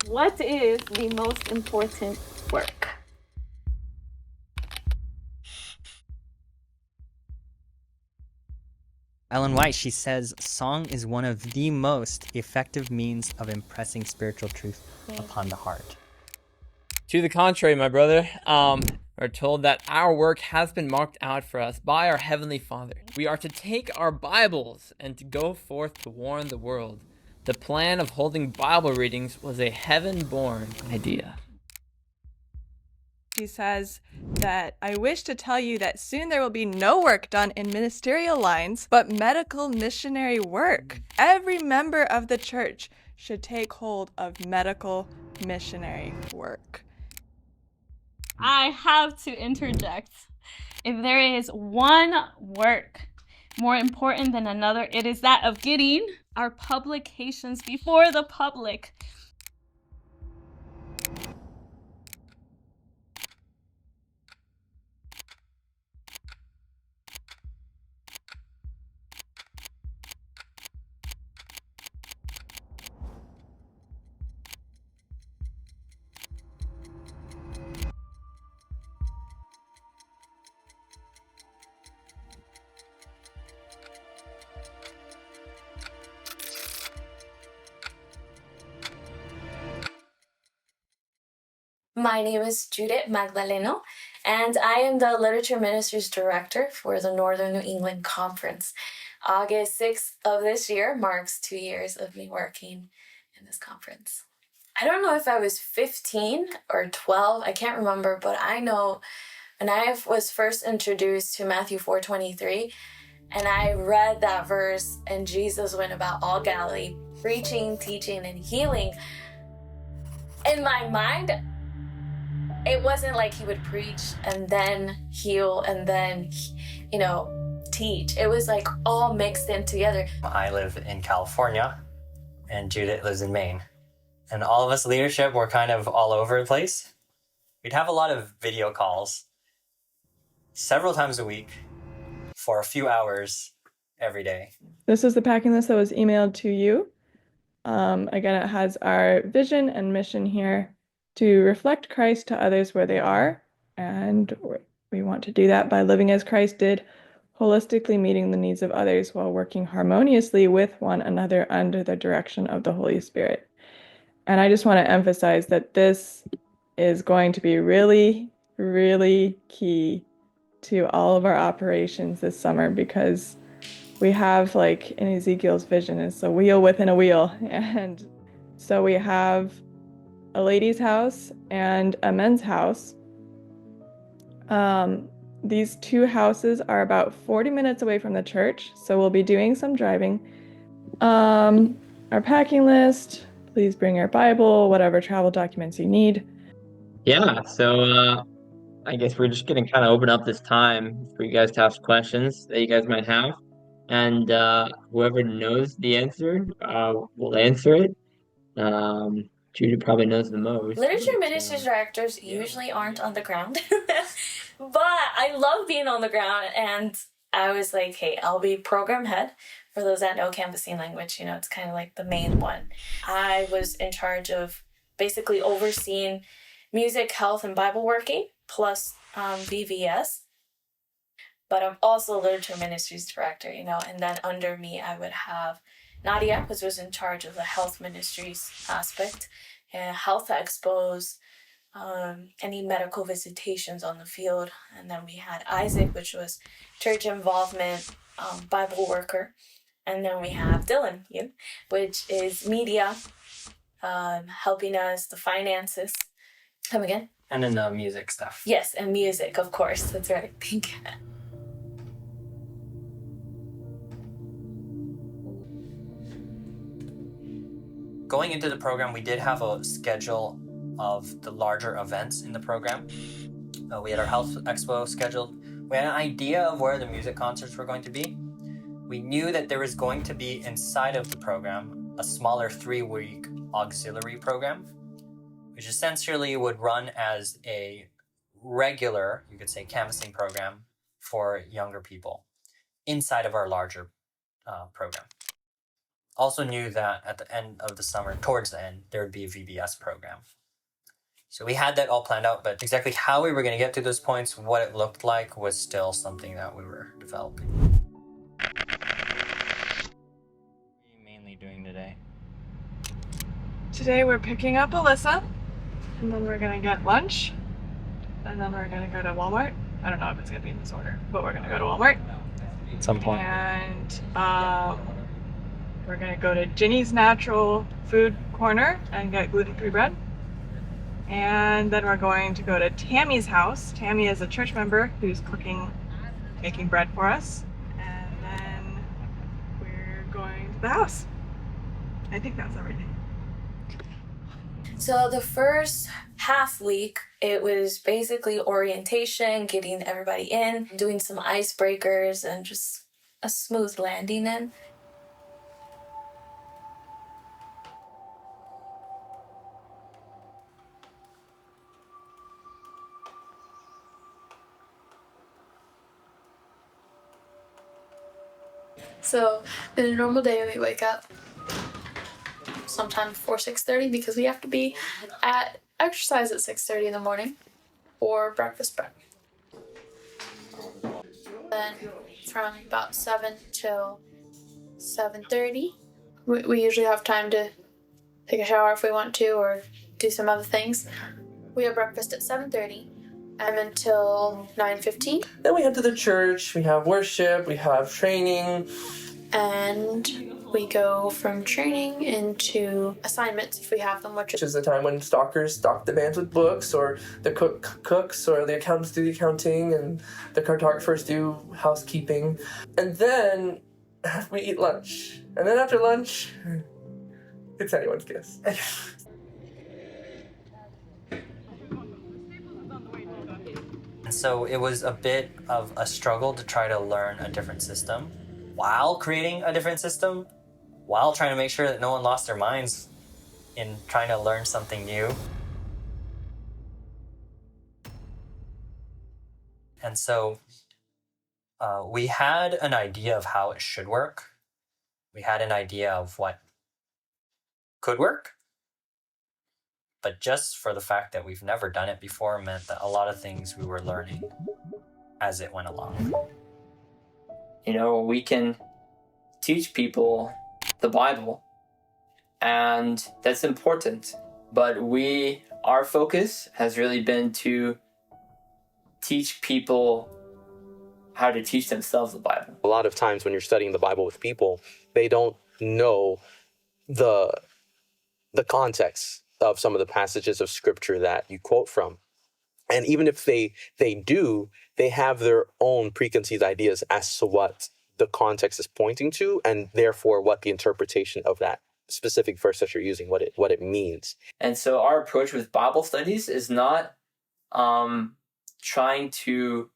What is the most important work? Ellen White, she says, song is one of the most effective means of impressing spiritual truth upon the heart. To the contrary, my brother, we're told that our work has been marked out for us by our Heavenly Father. We are to take our Bibles and to go forth to warn the world. The plan of holding Bible readings was a heaven-born idea. He says that I wish to tell you that soon there will be no work done in ministerial lines, but medical missionary work. Every member of the church should take hold of medical missionary work. I have to interject. If there is one work more important than another, it is that of getting our publications before the public. My name is Judith Magdaleno, and I am the Literature Ministries Director for the Northern New England Conference. August 6th of this year marks 2 years of me working in this conference. I don't know if I was 15 or 12, I can't remember, but I know when I was first introduced to Matthew 4:23, and I read that verse, and Jesus went about all Galilee, preaching, teaching, and healing. In my mind, it wasn't like he would preach and then heal and then, teach. It was like all mixed in together. I live in California, and Judith lives in Maine. And all of us leadership were kind of all over the place. We'd have a lot of video calls several times a week for a few hours every day. This is the packing list that was emailed to you. Again, it has our vision and mission here to reflect Christ to others where they are. And we want to do that by living as Christ did, holistically meeting the needs of others while working harmoniously with one another under the direction of the Holy Spirit. And I just want to emphasize that this is going to be really, really key to all of our operations this summer, because we have, like in Ezekiel's vision, it's a wheel within a wheel. And so we have a ladies' house and a men's house. These two houses are about 40 minutes away from the church, so we'll be doing some driving. Our packing list, please bring your Bible, whatever travel documents you need. Yeah, so I guess we're just going to kind of open up this time for you guys to ask questions that you guys might have. And whoever knows the answer will answer it. Judy probably knows the most. Literature Ministries Directors usually aren't on the ground, but I love being on the ground, and I was like, hey, I'll be program head. For those that know canvassing language, it's kind of like the main one. I was in charge of basically overseeing music, health, and Bible working, plus VVS. But I'm also Literature Ministries Director, and then under me I would have Nadia, which was in charge of the health ministries aspect, and health expos, any medical visitations on the field. And then we had Isaac, which was church involvement, Bible worker. And then we have Dylan, which is media, helping us, the finances. Come again? And then the music stuff. Yes, and music, of course. That's right. Thank you. Going into the program, we did have a schedule of the larger events in the program. We had our health expo scheduled. We had an idea of where the music concerts were going to be. We knew that there was going to be inside of the program a smaller 3-week auxiliary program, which essentially would run as a regular, you could say, canvassing program for younger people inside of our larger program. also knew that at the end of the summer, towards the end, there would be a VBS program. So we had that all planned out, but exactly how we were going to get to those points, what it looked like, was still something that we were developing. What are you mainly doing today? Today we're picking up Alyssa, and then we're gonna get lunch, and then we're gonna go to Walmart. I don't know if it's gonna be in this order, but we're gonna go to Walmart. At some point. And we're gonna go to Ginny's Natural Food Corner and get gluten-free bread. And then we're going to go to Tammy's house. Tammy is a church member who's making bread for us. And then we're going to the house. I think that's everything. So the first half week, it was basically orientation, getting everybody in, doing some icebreakers, and just a smooth landing in. So in a normal day, we wake up sometime before 6:30 because we have to be at exercise at 6:30 in the morning or breakfast prep. Then from about 7 till 7:30, we usually have time to take a shower if we want to or do some other things. We have breakfast at 7:30 and until 9:15. Then we head to the church, we have worship, we have training. And we go from training into assignments if we have them, which is the time when stalkers stock the vans with books, or the cooks or the accountants do the accounting, and the cartographers do housekeeping. And then we eat lunch. And then after lunch, it's anyone's guess. So it was a bit of a struggle to try to learn a different system while creating a different system, while trying to make sure that no one lost their minds in trying to learn something new. And so we had an idea of how it should work. We had an idea of what could work. But just for the fact that we've never done it before meant that a lot of things we were learning as it went along. You know, we can teach people the Bible, and that's important. But our focus has really been to teach people how to teach themselves the Bible. A lot of times when you're studying the Bible with people, they don't know the context of some of the passages of scripture that you quote from. And even if they do, they have their own preconceived ideas as to what the context is pointing to, and therefore what the interpretation of that specific verse that you're using, what it means. And so our approach with Bible studies is not trying to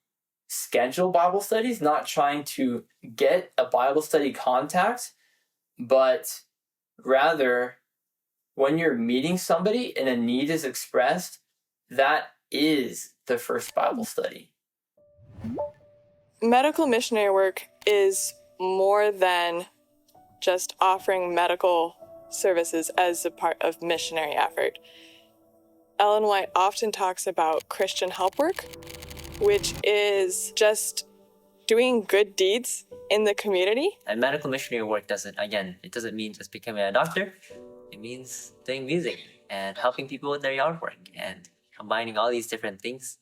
schedule Bible studies, not trying to get a Bible study contact, but rather when you're meeting somebody and a need is expressed, that is the first Bible study. Medical missionary work is more than just offering medical services as a part of missionary effort. Ellen White often talks about Christian help work, which is just doing good deeds in the community. And medical missionary work doesn't mean just becoming a doctor. It means doing music and helping people with their yard work and combining all these different things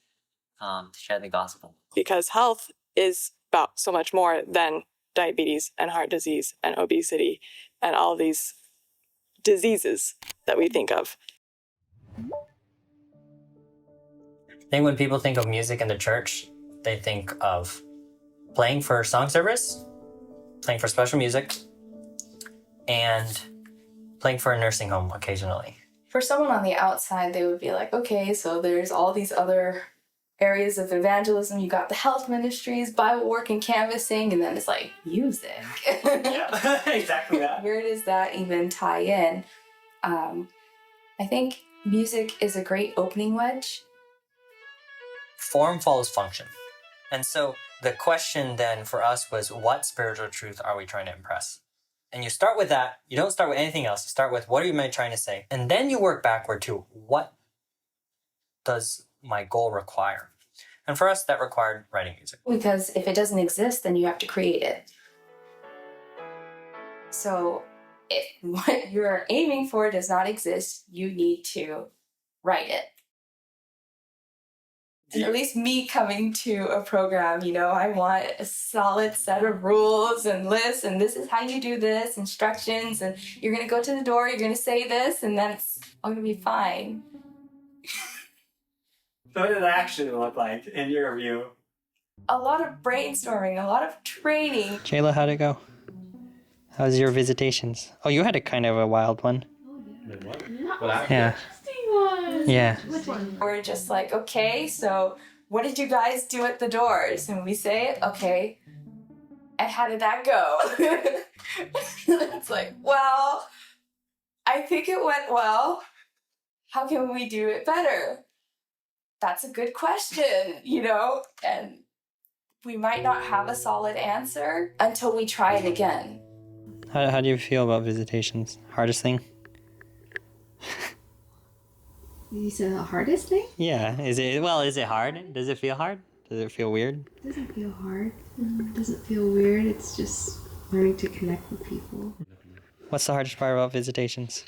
to share the gospel. Because health is about so much more than diabetes and heart disease and obesity and all these diseases that we think of. I think when people think of music in the church, they think of playing for song service, playing for special music, and playing for a nursing home occasionally. For someone on the outside, they would be like, okay, so there's all these other areas of evangelism. You got the health ministries, Bible work and canvassing, and then it's like music. Yeah, exactly that. Where does that even tie in? I think music is a great opening wedge. Form follows function. And so the question then for us was, what spiritual truth are we trying to impress? And you start with that. You don't start with anything else. You start with, what am I trying to say? And then you work backward to, what does my goal require? And for us, that required writing music. Because if it doesn't exist, then you have to create it. So if what you're aiming for does not exist, you need to write it. And at least me coming to a program, I want a solid set of rules and lists, and this is how you do this, instructions, and you're going to go to the door, you're going to say this, and then it's all going to be fine. So what does action look like in your view? A lot of brainstorming, a lot of training. Jayla, how'd it go? How's your visitations? Oh, you had a kind of a wild one. What? Yeah. Yeah. Which one? We're just like, okay, so what did you guys do at the doors? And we say, okay, and how did that go? It's like, well, I think it went well. How can we do it better? That's a good question, and we might not have a solid answer until we try it again. How do you feel about visitations? Hardest thing? You said the hardest thing? Yeah. Is it hard? Does it feel hard? Does it feel weird? It doesn't feel hard. It doesn't feel weird. It's just learning to connect with people. What's the hardest part about visitations?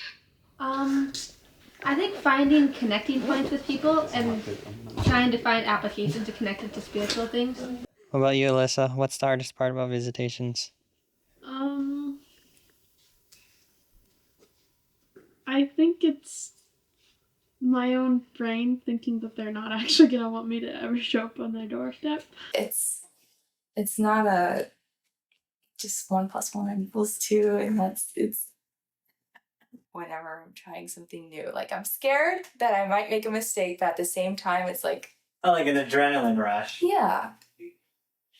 I think finding connecting points with people and trying to find applications to connect it to spiritual things. What about you, Alyssa? What's the hardest part about visitations? I think it's my own brain thinking that they're not actually gonna want me to ever show up on their doorstep. It's not a just 1 + 1 = 2, and it's whenever I'm trying something new. Like, I'm scared that I might make a mistake, but at the same time, it's like... Oh, like an adrenaline rush. Yeah.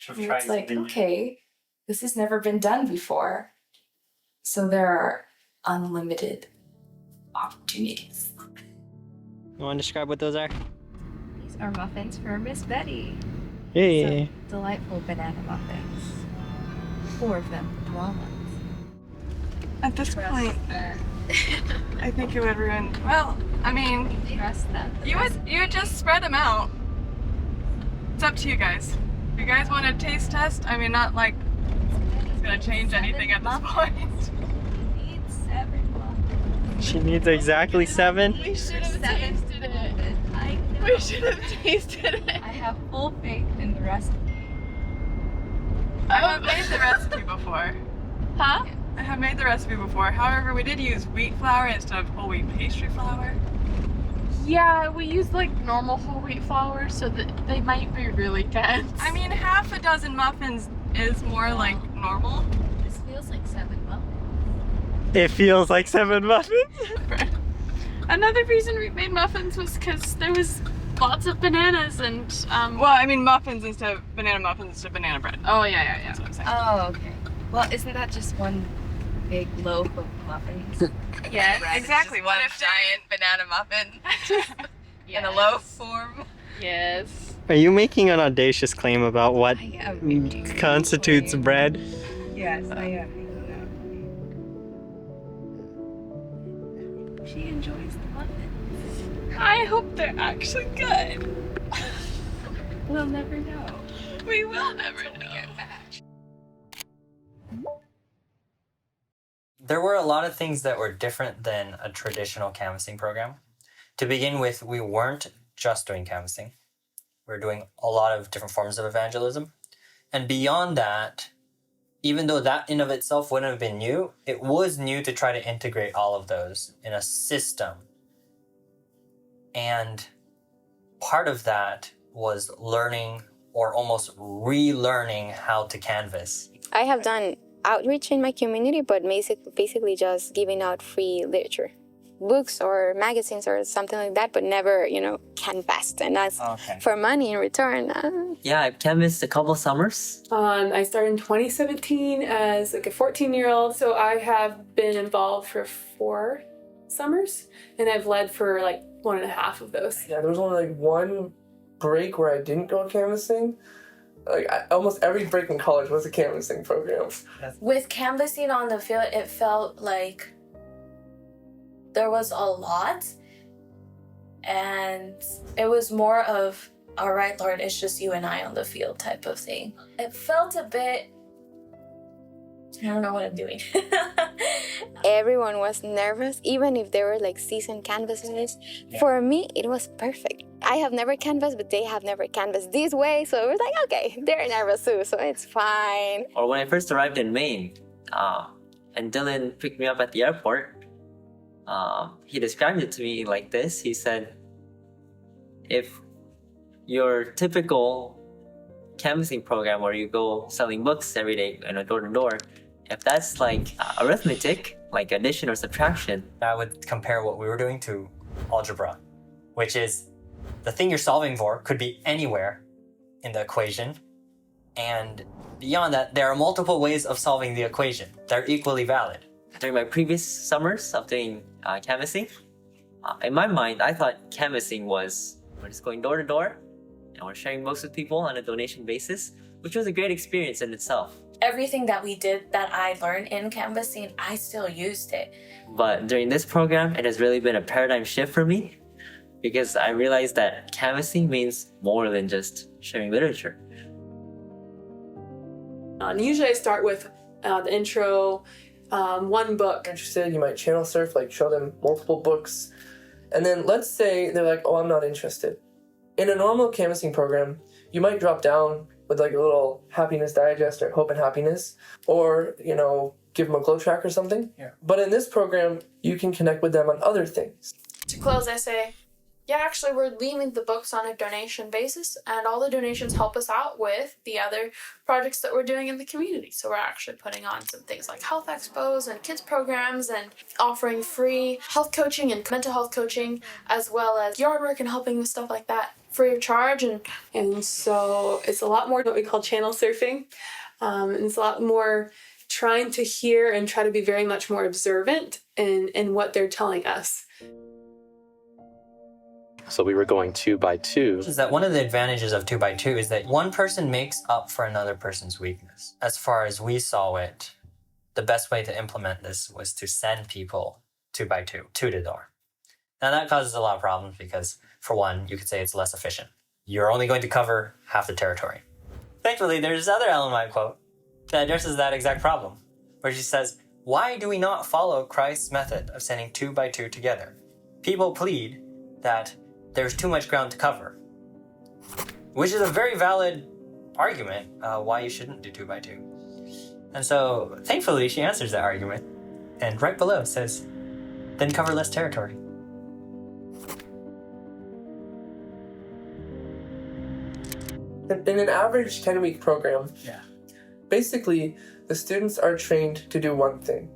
It's like, okay, this has never been done before. So there are unlimited opportunities. You want to describe what those are? These are muffins for Miss Betty. Hey. So, delightful banana muffins. 4 of them with walnuts. At this point, I think it would ruin. Well, I mean, you would just spread them out. It's up to you guys. If you guys want a taste test, I mean, not like it's gonna change anything at this point. She needs exactly 7. We should have tasted it. We should have tasted it. I have full faith in the recipe. I have made the recipe before. Huh? I have made the recipe before. However, we did use wheat flour instead of whole wheat pastry flour. Yeah, we used like normal whole wheat flour, so that they might be really dense. I mean, half a dozen muffins is more like normal. This feels like 7 muffins. It feels like 7 muffins. Another reason we made muffins was because there was lots of bananas and Well, I mean muffins instead of banana bread. Oh yeah. That's what I'm saying. Oh, okay. Well, isn't that just one big loaf of muffins? Yeah, Bread is exactly. just What one if giant banana muffin in a Yes. loaf form? Yes. Are you making an audacious claim about what I am making a constitutes claim. bread? Yes, I am. She enjoys the muffins. I hope they're actually good. We'll never know. We will never know. There were a lot of things that were different than a traditional canvassing program. To begin with, we weren't just doing canvassing. We were doing a lot of different forms of evangelism. And beyond that, even though that in of itself wouldn't have been new, it was new to try to integrate all of those in a system. And part of that was learning or almost relearning how to canvass. I have done outreach in my community, but basically just giving out free literature, books or magazines or something like that, but never, canvassed and asked for money in return. Yeah, I've canvassed a couple summers. I started in 2017 as like a 14-year-old, so I have been involved for 4 summers, and I've led for like 1.5 of those. Yeah, there was only like one break where I didn't go canvassing, Almost every break in college was a canvassing program. With canvassing on the field, it felt like there was a lot, and it was more of, all right, Lord, it's just you and I on the field type of thing. It felt a bit, I don't know what I'm doing. Everyone was nervous, even if they were like seasoned canvassers. Yeah. For me, it was perfect. I have never canvassed, but they have never canvassed this way, so it was like, okay, they're nervous too, so it's fine. Or when I first arrived in Maine, and Dylan picked me up at the airport, he described it to me like this. He said, if your typical canvassing program where you go selling books every day and door to door, if that's like arithmetic, like addition or subtraction, I would compare what we were doing to algebra, which is the thing you're solving for could be anywhere in the equation. And beyond that, there are multiple ways of solving the equation. They're equally valid. During my previous summers of doing canvassing, in my mind, I thought canvassing was we're just going door to door and we're sharing books with people on a donation basis, which was a great experience in itself. Everything that we did that I learned in canvassing, I still used it. But during this program, it has really been a paradigm shift for me because I realized that canvassing means more than just sharing literature. Usually I start with the intro, one book. Interested, you might channel surf, like show them multiple books. And then let's say they're like, oh, I'm not interested. In a normal canvassing program, you might drop down with like a little happiness digest or hope and happiness, or, give them a glow track or something. Yeah. But in this program, you can connect with them on other things. To close, I say, yeah, actually, we're leaving the books on a donation basis, and all the donations help us out with the other projects that we're doing in the community. So we're actually putting on some things like health expos and kids programs and offering free health coaching and mental health coaching, as well as yard work and helping with stuff like that free of charge. And so it's a lot more what we call channel surfing. And it's a lot more trying to hear and try to be very much more observant in what they're telling us. So we were going 2 by 2. Is that one of the advantages of 2 by 2 is that one person makes up for another person's weakness. As far as we saw it, the best way to implement this was to send people 2 by 2 to the door. Now that causes a lot of problems because, for one, you could say it's less efficient. You're only going to cover half the territory. Thankfully, there's this other Ellen White quote that addresses that exact problem, where she says, "Why do we not follow Christ's method of sending 2 by 2 together? People plead that there's too much ground to cover," which is a very valid argument why you shouldn't do 2 by 2. And so, thankfully, she answers that argument, and right below it says, "Then cover less territory." In an average 10-week program, basically, the students are trained to do one thing: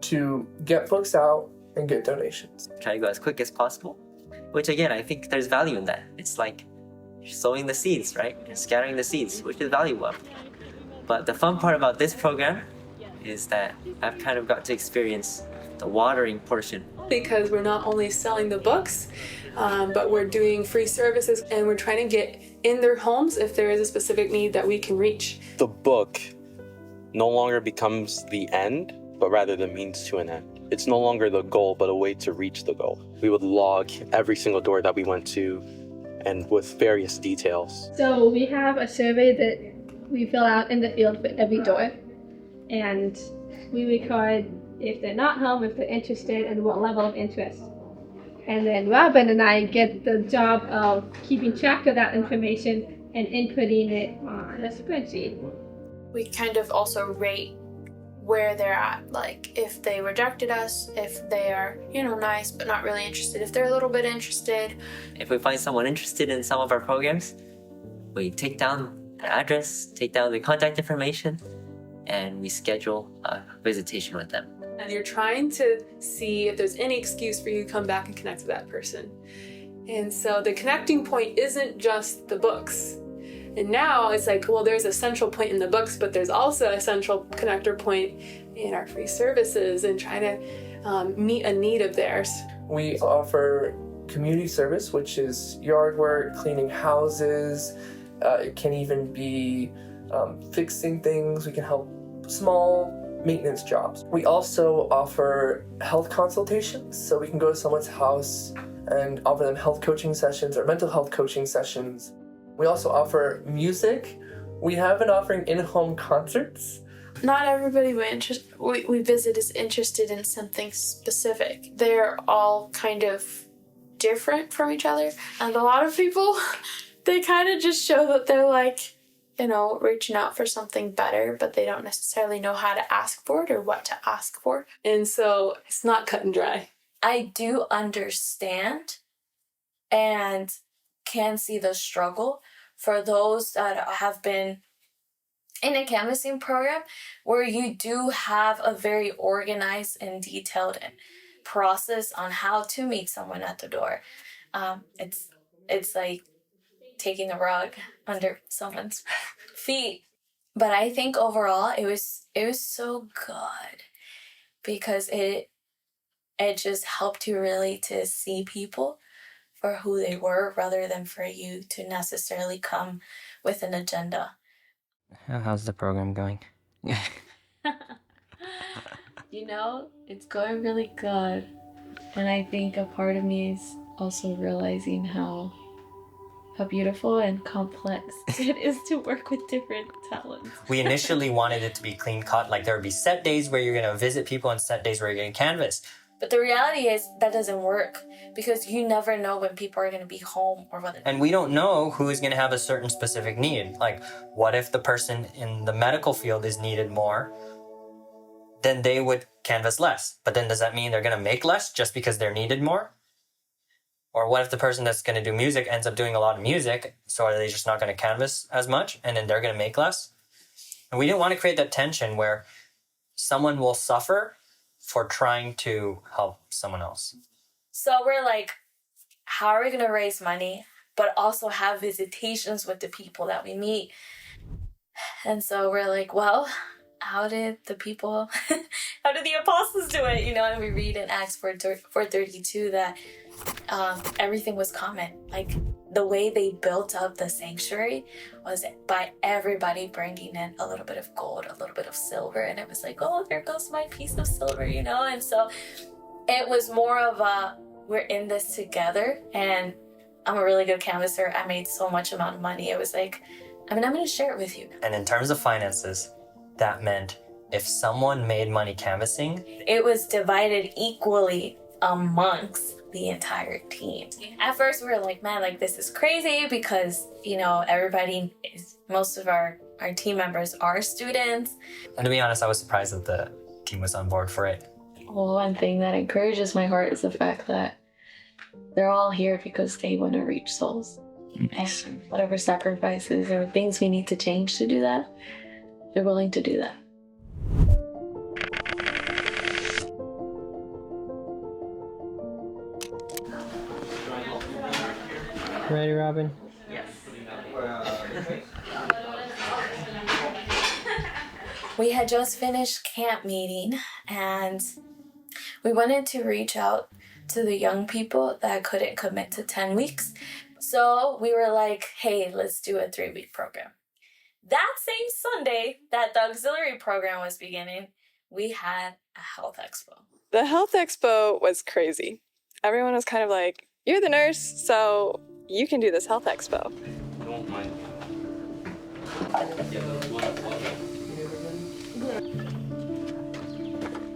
to get books out and get donations. Try to go as quick as possible. Which again, I think there's value in that. It's like sowing the seeds, right? Scattering the seeds, which is valuable. But the fun part about this program is that I've kind of got to experience the watering portion. Because we're not only selling the books, but we're doing free services and we're trying to get in their homes if there is a specific need that we can reach. The book no longer becomes the end, but rather the means to an end. It's no longer the goal, but a way to reach the goal. We would log every single door that we went to and with various details. So we have a survey that we fill out in the field for every door. And we record if they're not home, if they're interested, and what level of interest. And then Robin and I get the job of keeping track of that information and inputting it on a spreadsheet. We kind of also rate where they're at, like if they rejected us, if they are, nice but not really interested, if they're a little bit interested. If we find someone interested in some of our programs, we take down their address, take down the contact information, and we schedule a visitation with them. And you're trying to see if there's any excuse for you to come back and connect with that person. And so the connecting point isn't just the books. And now it's like, well, there's a central point in the books, but there's also a central connector point in our free services and trying to meet a need of theirs. We offer community service, which is yard work, cleaning houses, It can even be fixing things. We can help small maintenance jobs. We also offer health consultations, so we can go to someone's house and offer them health coaching sessions or mental health coaching sessions. We also offer music. We have been offering in-home concerts. Not everybody we visit is interested in something specific. They're all kind of different from each other. And a lot of people, they kind of just show that they're like, reaching out for something better, but they don't necessarily know how to ask for it or what to ask for. And so it's not cut and dry. I do understand and can see the struggle for those that have been in a canvassing program where you do have a very organized and detailed process on how to meet someone at the door. It's like taking a rug under someone's feet. But I think overall it was so good because it just helped you really to see people for who they were rather than for you to necessarily come with an agenda. How's the program going? It's going really good. And I think a part of me is also realizing how beautiful and complex it is to work with different talents. We initially wanted it to be clean cut, like there would be set days where you're going to visit people and set days where you're going to canvas. But the reality is that doesn't work because you never know when people are going to be home or whether. And we don't know who is going to have a certain specific need. Like, what if the person in the medical field is needed more? Then they would canvas less. But then does that mean they're going to make less just because they're needed more? Or what if the person that's going to do music ends up doing a lot of music, so are they just not going to canvas as much and then they're going to make less? And we didn't want to create that tension where someone will suffer for trying to help someone else. So we're like, how are we going to raise money, but also have visitations with the people that we meet? And so we're like, well, how did the apostles do it? And we read in Acts 4:32 that everything was common. Like the way they built up the sanctuary was by everybody bringing in a little bit of gold, a little bit of silver. And it was like, oh, there goes my piece of silver, And so it was more of we're in this together. And I'm a really good canvasser. I made so much amount of money. It was like, I'm going to share it with you. And in terms of finances, that meant if someone made money canvassing, it was divided equally amongst the entire team. At first we were like, man, like this is crazy because, most of our team members are students. And to be honest, I was surprised that the team was on board for it. Well, one thing that encourages my heart is the fact that they're all here because they want to reach souls. Nice. And whatever sacrifices or things we need to change to do that, they're willing to do that. Ready, Robin? Yes. We had just finished camp meeting and we wanted to reach out to the young people that couldn't commit to 10 weeks. So we were like, hey, let's do a 3-week program. That same Sunday that the auxiliary program was beginning, we had a health expo. The health expo was crazy. Everyone was kind of like, you're the nurse, so you can do this health expo.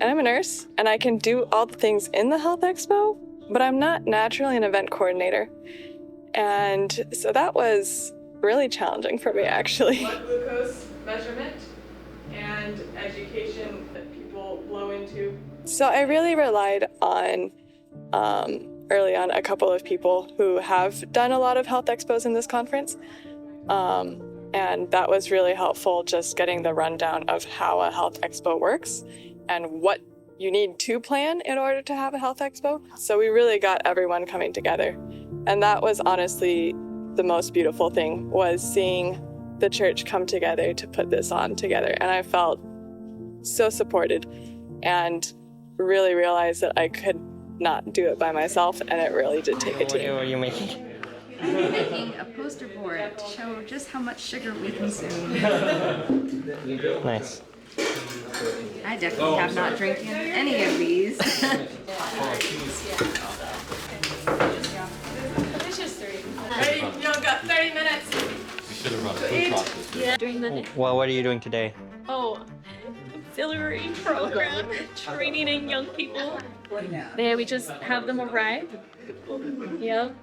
And I'm a nurse, and I can do all the things in the health expo, but I'm not naturally an event coordinator. And so that was really challenging for me, actually. Blood glucose measurement and education that people blow into. So I really relied on, early on, a couple of people who have done a lot of health expos in this conference. And that was really helpful, just getting the rundown of how a health expo works and what you need to plan in order to have a health expo. So we really got everyone coming together. And that was honestly the most beautiful thing, was seeing the church come together to put this on together. And I felt so supported and really realized that I could not do it by myself, and it really did take a team. What are you making? making a poster board to show just how much sugar we consume. Nice. I definitely have not drinking any of these. Ready? You all got 30 minutes. We should have run a food process. Yeah. Doing the Well, what are you doing today? auxiliary program, training in young people. There we just have them arrive. Yep.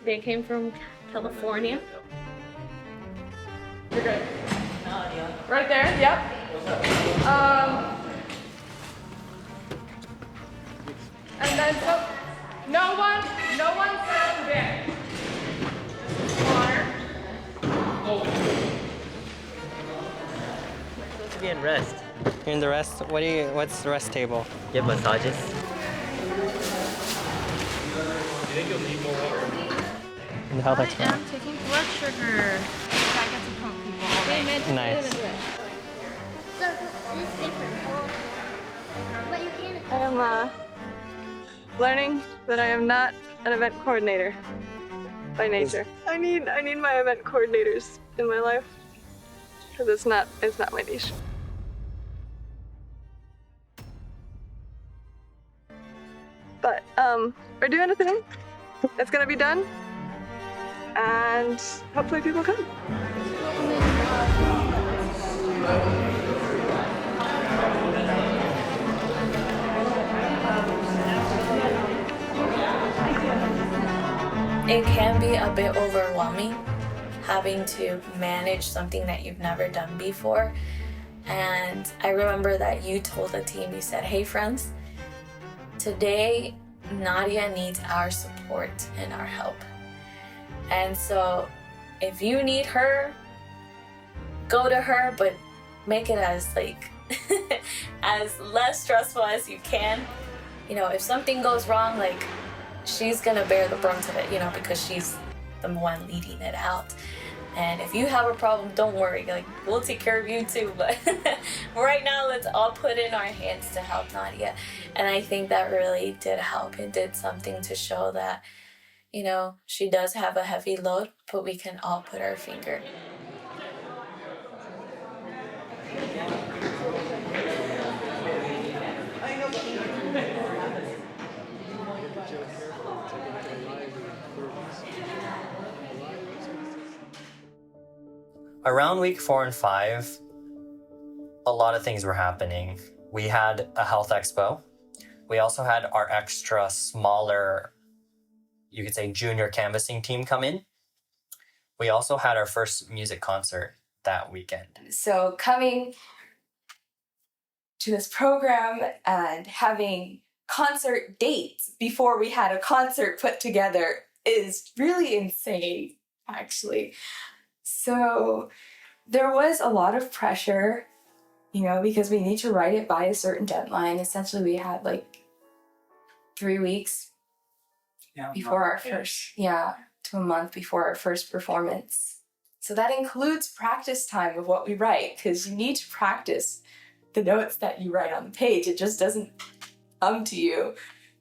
They came from California. You're good. Right there, yep. And then no one sat there. Supposed to be in rest. You're in the rest. What's the rest table? Get massages. You think you'll need more water? In the health expo. I am taking blood sugar. I get to pump people all day. Nice. I am learning that I am not an event coordinator by nature. I need my event coordinators in my life because it's not my niche. But we're doing a thing. It's gonna be done, and hopefully people come. It can be a bit overwhelming having to manage something that you've never done before. And I remember that you told the team, you said, hey friends, today Nadia needs our support and our help. And so if you need her, go to her, but make it as as less stressful as you can. You know, if something goes wrong, she's gonna bear the brunt of it, because she's the one leading it out. And if you have a problem, don't worry, we'll take care of you too. But right now, let's all put in our hands to help Nadia. And I think that really did help. It did something to show that, she does have a heavy load, but we can all put our finger. Around week 4 and 5, a lot of things were happening. We had a health expo. We also had our extra smaller, you could say junior canvassing team come in. We also had our first music concert that weekend. So coming to this program and having concert dates before we had a concert put together is really insane, actually. So there was a lot of pressure, because we need to write it by a certain deadline. Essentially, we had 3 weeks before our first, to a month before our first performance. So that includes practice time of what we write, because you need to practice the notes that you write on the page. It just doesn't come to you.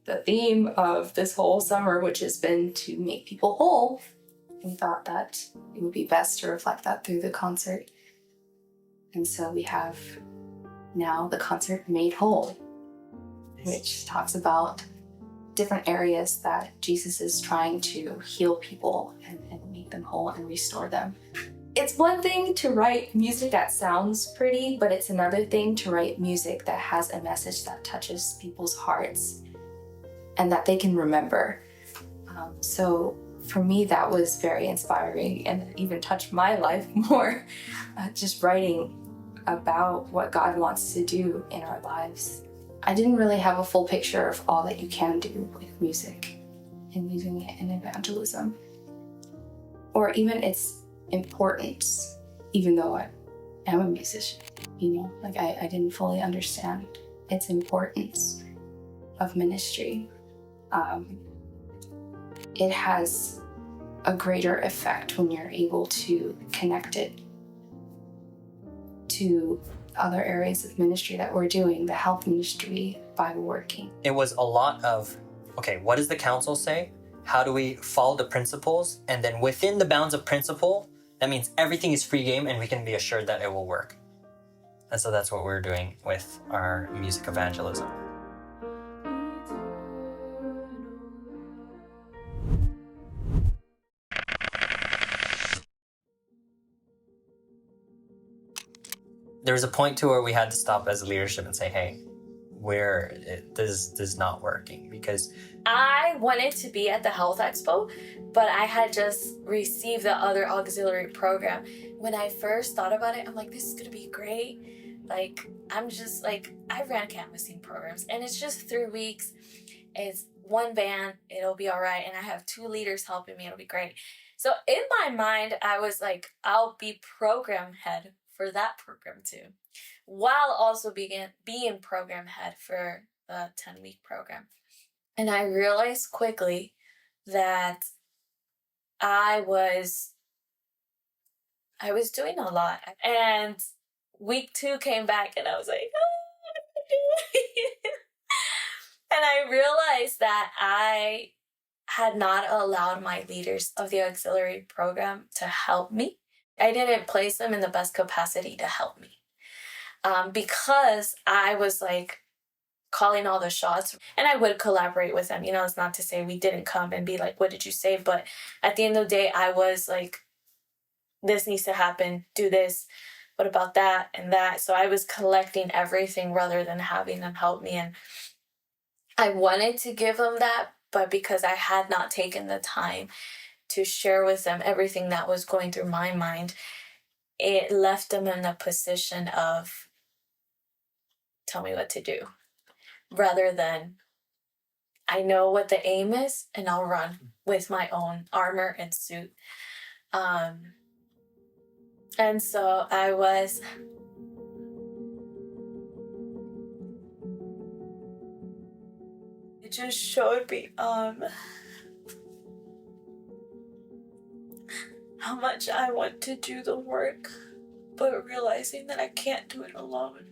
The theme of this whole summer, which has been to make people whole, we thought that it would be best to reflect that through the concert. And so we have now the concert Made Whole, which talks about different areas that Jesus is trying to heal people and make them whole and restore them. It's one thing to write music that sounds pretty, but it's another thing to write music that has a message that touches people's hearts and that they can remember. So for me, that was very inspiring and even touched my life more, just writing about what God wants to do in our lives. I didn't really have a full picture of all that you can do with music and using it in evangelism, or even its importance, even though I am a musician, I didn't fully understand its importance of ministry. It has a greater effect when you're able to connect it to other areas of ministry that we're doing, the health ministry, Bible working. It was a lot of, okay, what does the council say? how do we follow the principles, and then within the bounds of principle, that means everything is free game and we can be assured that it will work. And so that's what we're doing with our music evangelism. There was a point to where we had to stop as leadership and say, hey, this is not working, because I wanted to be at the Health Expo, but I had just received the other auxiliary program. When I first thought about it, I'm like, this is gonna be great. Like, I'm just like, I ran canvassing programs, and it's just 3 weeks. It's one band, it'll be all right, and I have 2 leaders helping me, it'll be great. So in my mind, I was like, I'll be program head for that program too, while also being program head for the 10-week program. And I realized quickly that I was doing a lot. And week 2 came back and I was like, oh, and I realized that I had not allowed my leaders of the auxiliary program to help me. I didn't place them in the best capacity to help me. Because I was like calling all the shots, and I would collaborate with them. You know, it's not to say we didn't come and be like, what did you say? But at the end of the day, I was like, this needs to happen, do this, what about that and that? So I was collecting everything rather than having them help me. And I wanted to give them that, but because I had not taken the time to share with them everything that was going through my mind, it left them in a position of, tell me what to do, rather than, I know what the aim is and I'll run with my own armor and suit. And so it just showed me how much I want to do the work, but realizing that I can't do it alone.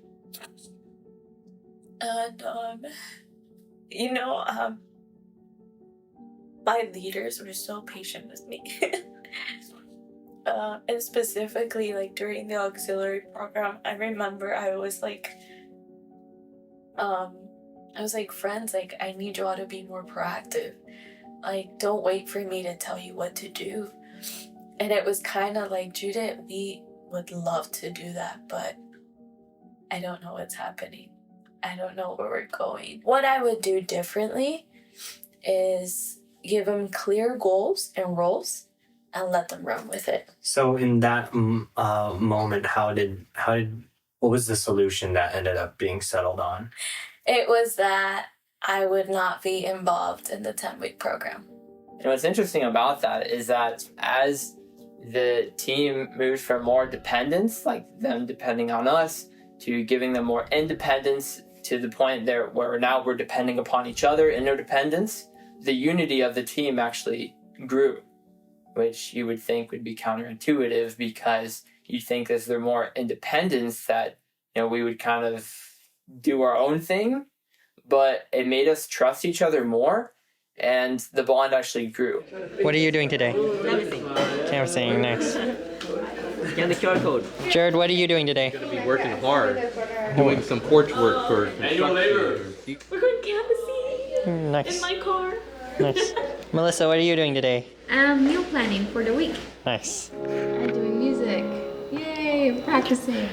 And my leaders were so patient with me. And specifically, like during the auxiliary program, I remember I was like, friends, like, I need you all to be more proactive. Like, don't wait for me to tell you what to do. And it was kind of like, Judith, we would love to do that, but I don't know what's happening. I don't know where we're going. What I would do differently is give them clear goals and roles and let them run with it. So in that moment, what was the solution that ended up being settled on? It was that I would not be involved in the 10-week program. And what's interesting about that is that as the team moved from more dependence, like them depending on us, to giving them more independence to the point there where now we're depending upon each other, interdependence, the unity of the team actually grew, which you would think would be counterintuitive, because you think as they're more independence that, we would kind of do our own thing, but it made us trust each other more, and the bond actually grew. What are you doing today? Canvassing, nice. Scan the QR code. Jared, what are you doing today? Going to be working hard, doing some porch work for construction. We're going canvassing. Nice. In my car. Nice. Melissa, what are you doing today? I'm meal planning for the week. Nice. I'm doing music. Yay, practicing.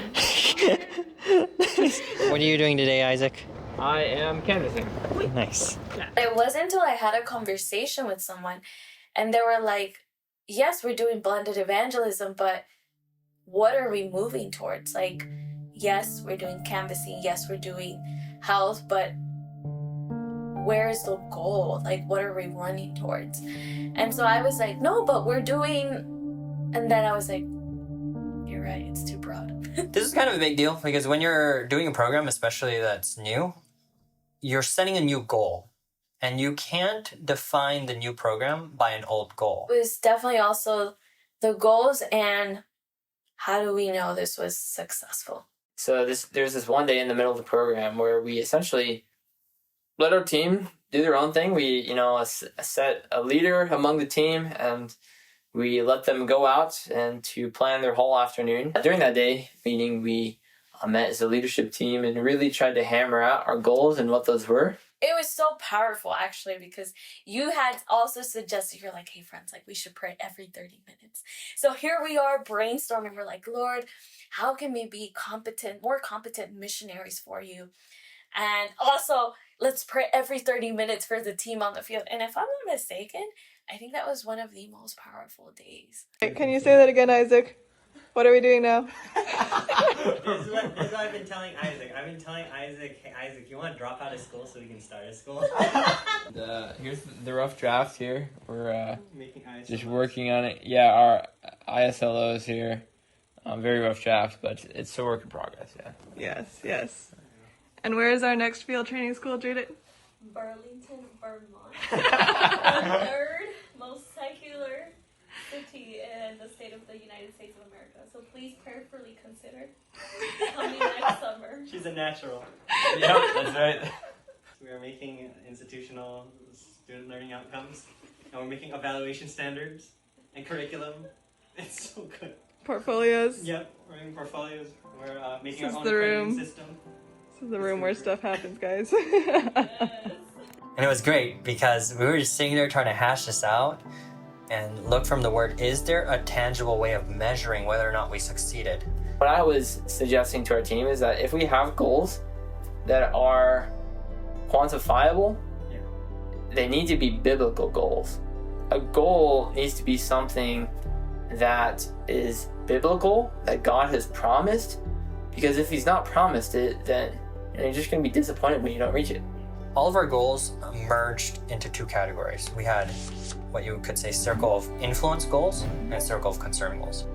What are you doing today, Isaac? I am canvassing. Nice. It wasn't until I had a conversation with someone and they were like, yes, we're doing blended evangelism, but what are we moving towards? Like, yes, we're doing canvassing, yes, we're doing health, but where is the goal? Like, what are we running towards? And so I was like, no, but we're doing, and then I was like, you're right, it's too broad. This is kind of a big deal, because when you're doing a program, especially that's new, you're setting a new goal, and you can't define the new program by an old goal. It was definitely also the goals and how do we know this was successful? So there's this one day in the middle of the program where we essentially let our team do their own thing. We, set a leader among the team, and we let them go out and to plan their whole afternoon. During that day meeting, we met as a leadership team and really tried to hammer out our goals and what those were. It was so powerful, actually, because you had also suggested, you're like, hey, friends, like, we should pray every 30 minutes. So here we are brainstorming. We're like, Lord, how can we be more competent missionaries for you? And also, let's pray every 30 minutes for the team on the field. And if I'm not mistaken, I think that was one of the most powerful days. Can you say that again, Isaac? What are we doing now? This is what I've been telling Isaac. I've been telling Isaac, hey, Isaac, you want to drop out of school so we can start a school? Here's the rough draft here. We're Making just working on it. Yeah, our ISLOs here. Very rough draft, but it's a work in progress, yeah. Yes. And where is our next field training school, Judith? Burlington, Vermont. The third most secular city in the state of the United States of America. So please prayerfully consider coming next summer. She's a natural. Yep, that's right. We are making institutional student learning outcomes, and we're making evaluation standards and curriculum. It's so good. Portfolios. Yep, we're making portfolios. We're making This our is own the grading room. system. This is the room where stuff happens, guys. And it was great because we were just sitting there trying to hash this out and look from the word, is there a tangible way of measuring whether or not we succeeded? What I was suggesting to our team is that if we have goals that are quantifiable, they need to be biblical goals. A goal needs to be something that is biblical, that God has promised, because if he's not promised it, then you're just going to be disappointed when you don't reach it. All of our goals merged into two categories. We had what you could say circle of influence goals and circle of concern goals.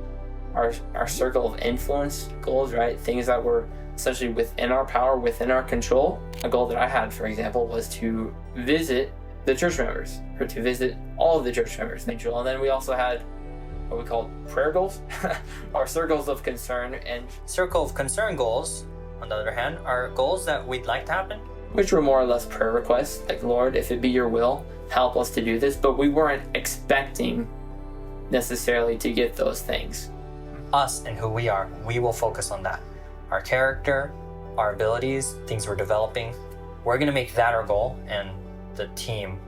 Our circle of influence goals, right? Things that were essentially within our power, within our control. A goal that I had, for example, was to visit the church members, or to visit all of the church members. And then we also had what we called prayer goals, our circles of concern. And circle of concern goals, on the other hand, are goals that we'd like to happen, which were more or less prayer requests, like, Lord, if it be your will, help us to do this. But we weren't expecting necessarily to get those things. Us and who we are, we will focus on that. Our character, our abilities, things we're developing, we're going to make that our goal, and the team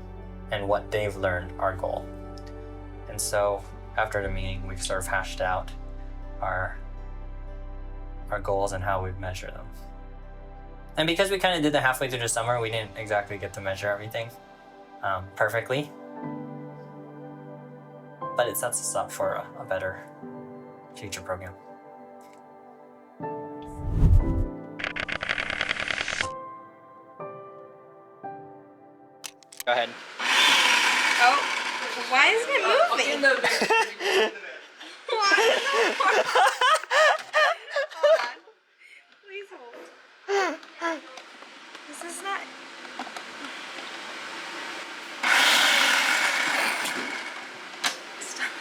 and what they've learned our goal. And so after the meeting, we've sort of hashed out our goals and how we measure them. And because we kind of did that halfway through the summer, we didn't exactly get to measure everything perfectly. But it sets us up for a better future program. Go ahead. Oh, why isn't it moving? Why? Hold on. Please hold. This is not. Stop.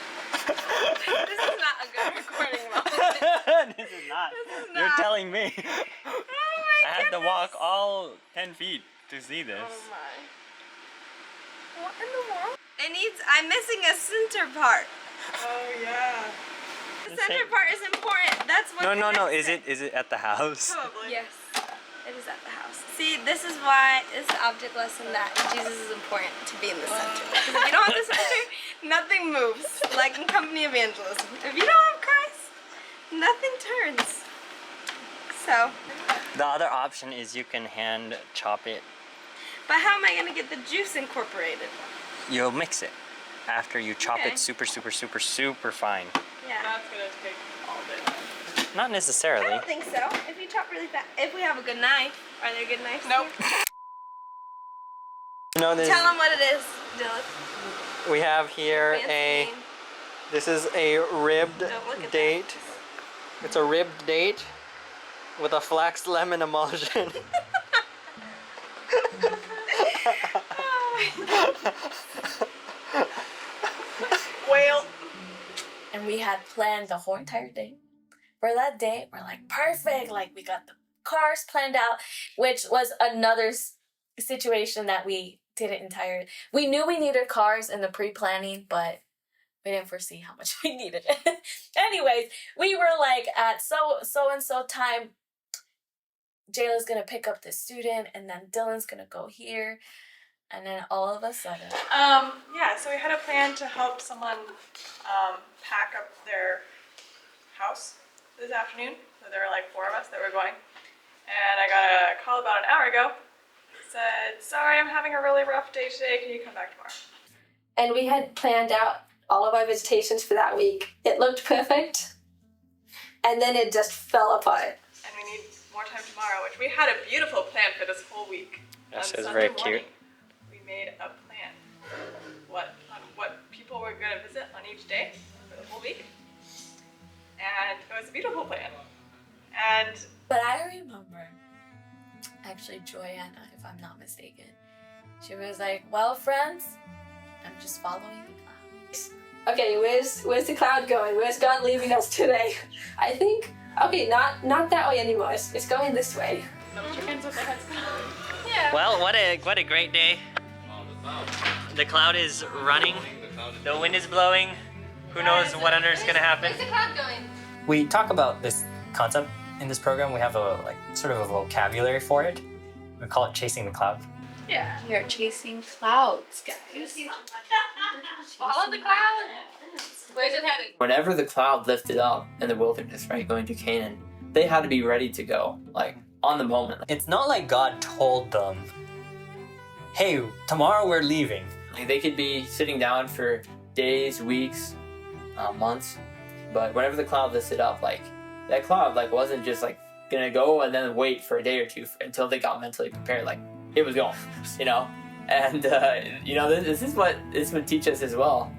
This is not a good recording moment. This is not. You're telling me. Oh my I had to walk all 10 feet to see this. Oh my. What in the world? I'm missing a center part. Oh yeah. The center part is important. That's what. No. Is it at the house? Probably. Yes. It is at the house. See, this is why it's an object lesson that Jesus is important to be in the center. Because if you don't have the center, nothing moves. Like in Company Evangelism. If you don't have Christ, nothing turns. So. The other option is you can hand chop it. But how am I going to get the juice incorporated? You'll mix it after you chop Okay. it super fine. Yeah. That's gonna take all day. Not necessarily. I don't think so. If you chop really fast, if we have a good knife, are there good knives? Nope. No, Tell them what it is, Dylan. we have here Fancy name. this is a ribbed Don't look at date. It's a ribbed date with a flax lemon emulsion. Whale. And we had planned the whole entire day. For that day, we're like, perfect. Like, we got the cars planned out, which was another situation that we did it entirely. We knew we needed cars in the pre-planning, but we didn't foresee how much we needed it. Anyways, we were like at so and so time, Jayla's gonna pick up this student, and then Dylan's gonna go here, and then all of a sudden. Yeah, so we had a plan to help someone pack up their house this afternoon. So there were like 4 of us that were going. And I got a call about an hour ago. It said, sorry, I'm having a really rough day today. Can you come back tomorrow? And we had planned out all of our visitations for that week. It looked perfect. And then it just fell apart. And we need more time tomorrow, which we had a beautiful plan for this whole week. Yes, On it was Sunday very morning, cute. We made a plan on what people were going to visit on each day for the whole week. And it was a beautiful plan. But I remember, actually, Joanna, if I'm not mistaken, she was like, well, friends, I'm just following the cloud. Okay, where's the cloud going? Where's God leaving us today? I think, okay, not that way anymore. It's going this way. Yeah. Well, what a great day. The cloud is running. The wind is blowing. Who knows what on earth is gonna happen? Where's the cloud going? We talk about this concept in this program. We have a sort of a vocabulary for it. We call it chasing the cloud. Yeah, we are chasing clouds, guys. Follow the cloud. Where's it headed? Whenever the cloud lifted up in the wilderness, right, going to Canaan, they had to be ready to go, like on the moment. It's not like God told them, hey, tomorrow we're leaving. Like they could be sitting down for days, weeks, months, but whenever the cloud lifted up, like that cloud like wasn't just like gonna go and then wait for a day or two until they got mentally prepared. Like it was going, you know. And this would teach us as well.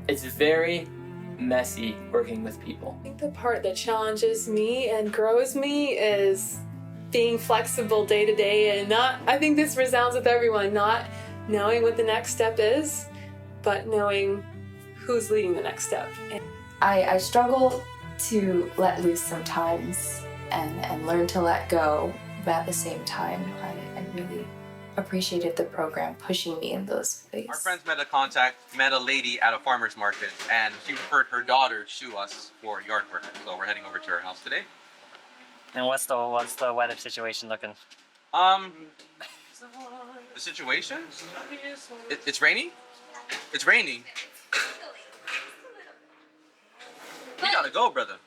It's very messy working with people. I think the part that challenges me and grows me is being flexible day to day and I think this resounds with everyone, not knowing what the next step is, but knowing who's leading the next step. I struggle to let loose sometimes and learn to let go, but at the same time, I really appreciated the program pushing me in those ways. Our friends met a lady at a farmer's market, and she referred her daughter to us for yard work. So we're heading over to her house today. And what's the weather situation looking? The situation? It's raining? It's raining. We gotta go, brother.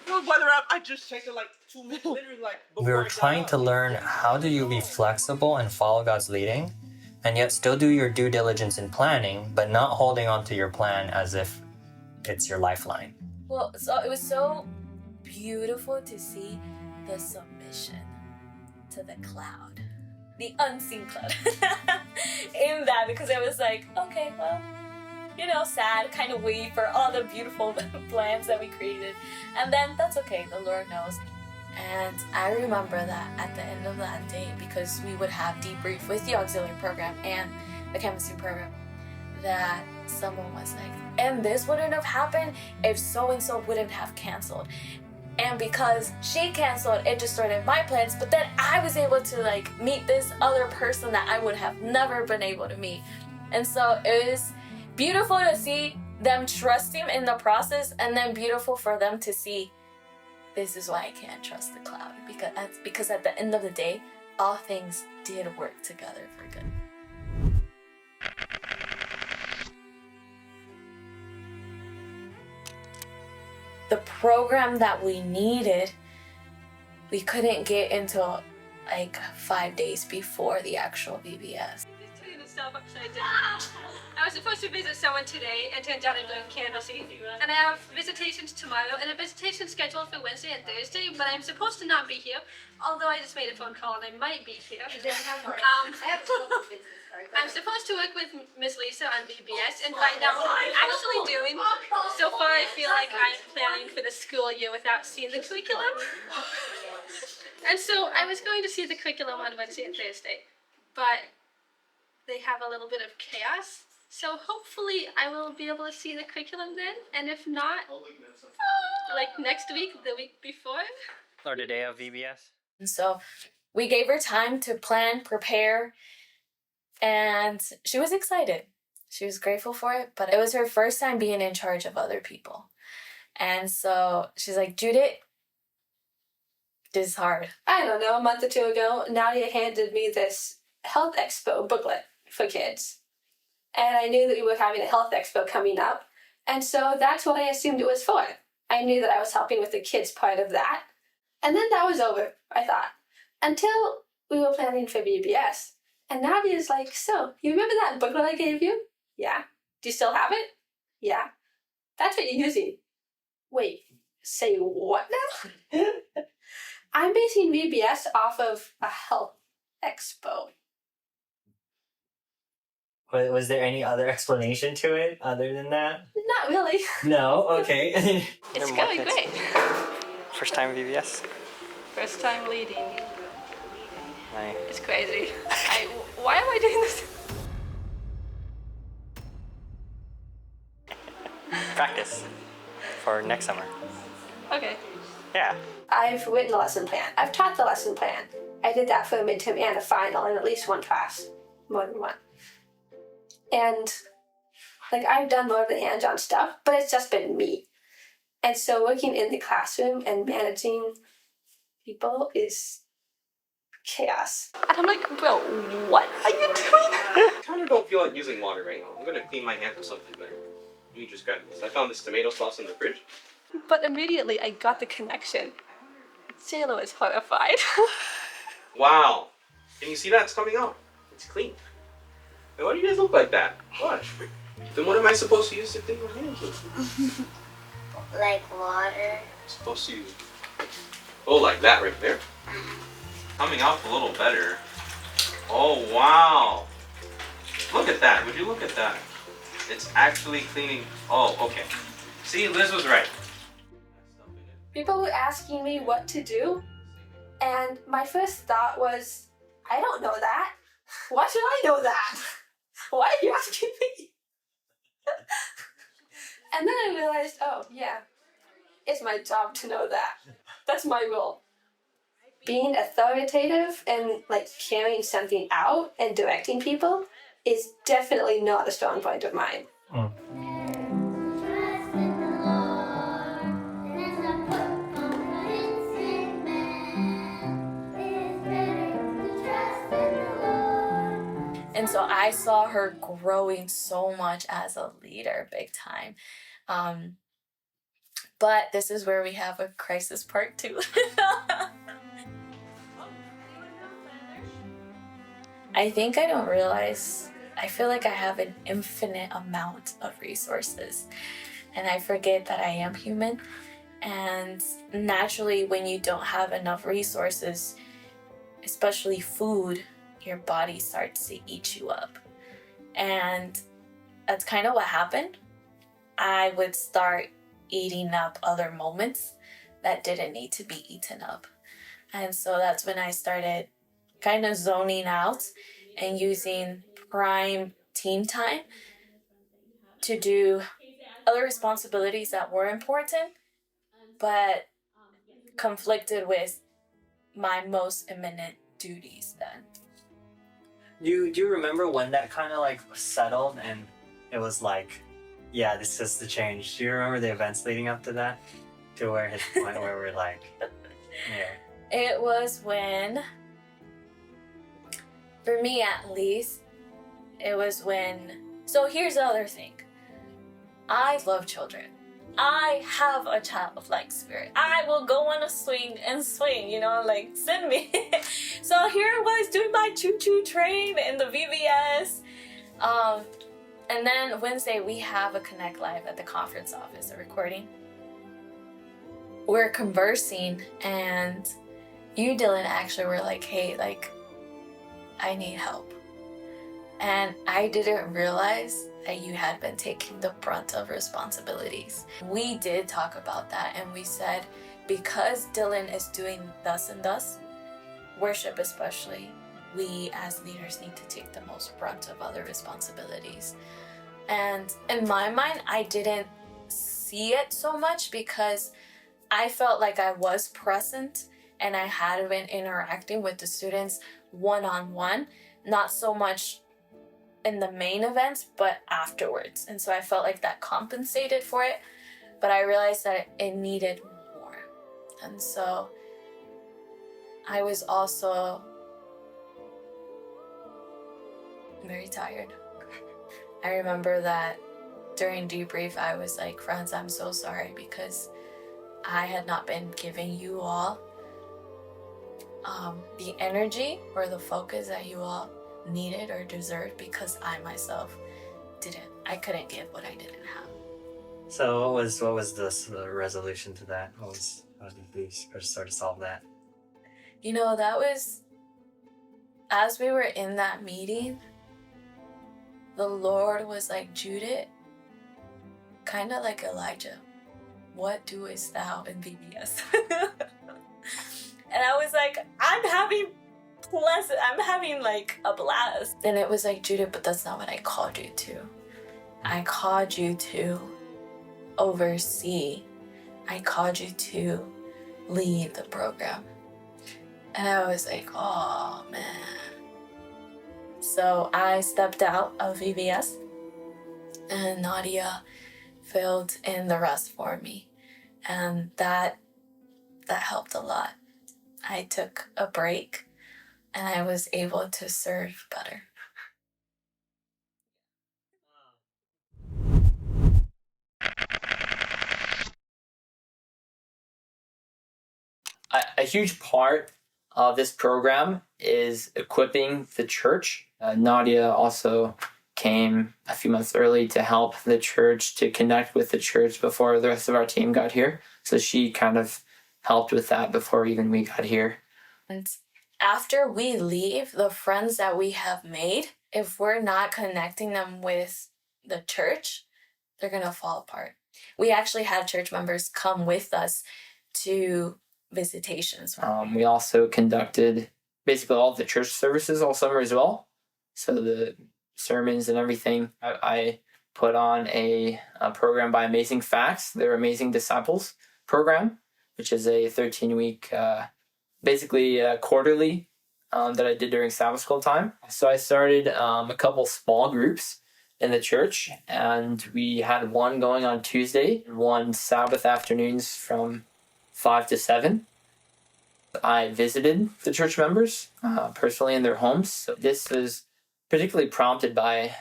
Weather app, I just checked it like 2 minutes, literally like. We were trying to learn how do you be flexible and follow God's leading, and yet still do your due diligence in planning, but not holding on to your plan as if it's your lifeline. Well, so it was so beautiful to see the submission to the cloud, the unseen cloud, in that, because it was like, okay, well, sad, kind of wait for all the beautiful plans that we created. And then that's okay, the Lord knows. And I remember that at the end of that day, because we would have debrief with the auxiliary program and the canvassing program, that someone was like, and this wouldn't have happened if so-and-so wouldn't have canceled. And because she canceled, it distorted my plans, but then I was able to meet this other person that I would have never been able to meet. And so it was beautiful to see them trust him in the process, and then beautiful for them to see, this is why I can't trust the cloud, because at the end of the day, all things did work together for good. The program that we needed, we couldn't get until 5 days before the actual VBS. Turning the stuff upside down. I was supposed to visit someone today, and turns out I'm doing canvassing. And I have visitations tomorrow, and a visitation scheduled for Wednesday and Thursday, but I'm supposed to not be here, although I just made a phone call and I might be here. I'm supposed to work with Miss Lisa on VBS and find out what I'm actually doing. So far, I feel like I'm planning for the school year without seeing the curriculum. And so I was going to see the curriculum on Wednesday and Thursday, but they have a little bit of chaos. So hopefully I will be able to see the curriculum then, and if not, next week, the week before. Or the day of VBS. And so we gave her time to plan, prepare, and she was excited. She was grateful for it, but it was her first time being in charge of other people. And so she's like, Judith, this is hard. I don't know, a month or two ago, Nadia handed me this Health Expo booklet for kids. And I knew that we were having a Health Expo coming up. And so that's what I assumed it was for. I knew that I was helping with the kids part of that. And then that was over, I thought. Until we were planning for VBS. And Nadia's like, so, you remember that booklet I gave you? Yeah. Do you still have it? Yeah. That's what you're using. Wait, say what now? I'm basing VBS off of a Health Expo. Was there any other explanation to it other than that? Not really. No? Okay. It's going great. First time VBS? First time leading. Nice. It's crazy. Why am I doing this? Practice for next summer. Okay. Yeah. I've written a lesson plan. I've taught the lesson plan. I did that for a midterm and a final in at least one class. More than one. And I've done more of the hands-on stuff, but it's just been me. And so working in the classroom and managing people is chaos. And I'm like, bro, what are you doing? I kind of don't feel like using water right now. I'm gonna clean my hands with something better. Let me just grab this. I found this tomato sauce in the fridge. But immediately I got the connection. Sailor is horrified. Wow. Can you see that? It's coming out. It's clean. Hey, why do you guys look like that? Watch. Then what am I supposed to use to clean my hands with? Like water. I'm supposed to use... Oh, like that right there. Coming out a little better. Oh, wow. Look at that. Would you look at that? It's actually cleaning... Oh, okay. See, Liz was right. People were asking me what to do, and my first thought was, I don't know that. Why should I know that? Why are you asking me? And then I realized, oh, yeah, it's my job to know that. That's my role. Being authoritative and carrying something out and directing people is definitely not a strong point of mine. And so I saw her growing so much as a leader, big time. But this is where we have a crisis part 2. I think I don't realize, I feel like I have an infinite amount of resources. And I forget that I am human. And naturally, when you don't have enough resources, especially food, your body starts to eat you up. And that's kind of what happened. I would start eating up other moments that didn't need to be eaten up. And so that's when I started kind of zoning out and using prime teen time to do other responsibilities that were important, but conflicted with my most imminent duties then. Do you remember when that kind of settled and it was yeah, this is the change? Do you remember the events leading up to that? To where his point where we're yeah. It was when, for me at least, it was when, so here's the other thing. I love children. I have a childlike spirit. I will go on a swing and swing, send me. So here I was doing my choo-choo train in the VBS. And then Wednesday we have a Connect Live at the conference office, a recording. We're conversing and you, Dylan, actually were like, hey, I need help. And I didn't realize that you had been taking the brunt of responsibilities. We did talk about that and we said, because Dylan is doing thus and thus, worship especially, we as leaders need to take the most brunt of other responsibilities. And in my mind, I didn't see it so much because I felt like I was present and I had been interacting with the students one-on-one, not so much in the main events, but afterwards. And so I felt like that compensated for it, but I realized that it needed more. And so I was also very tired. I remember that during debrief, I was like, friends, I'm so sorry because I had not been giving you all the energy or the focus that you all needed or deserved, because I myself I couldn't give what I didn't have. So what was the resolution to that? How did we sort of solve that? You know, that was, as we were in that meeting, the Lord was like, Judith, kind of like Elijah, what doest thou in VBS? And I was like, I'm having like a blast. And it was like, Judith, but that's not what I called you to. I called you to oversee. I called you to lead the program. And I was like, oh man. So I stepped out of VBS, and Nadia filled in the rest for me. And that helped a lot. I took a break and I was able to serve better. A huge part of this program is equipping the church. Nadia also came a few months early to help the church, to connect with the church before the rest of our team got here. So she kind of helped with that before even we got here. And after we leave, the friends that we have made, if we're not connecting them with the church, they're going to fall apart. We actually had church members come with us to visitations. We also conducted basically all the church services all summer as well. So the sermons and everything. I put on a program by Amazing Facts, their Amazing Disciples program, which is a 13-week, basically quarterly that I did during Sabbath school time. So I started a couple small groups in the church, and we had one going on Tuesday, one Sabbath afternoons from 5 to 7. I visited the church members personally in their homes. So this was particularly prompted by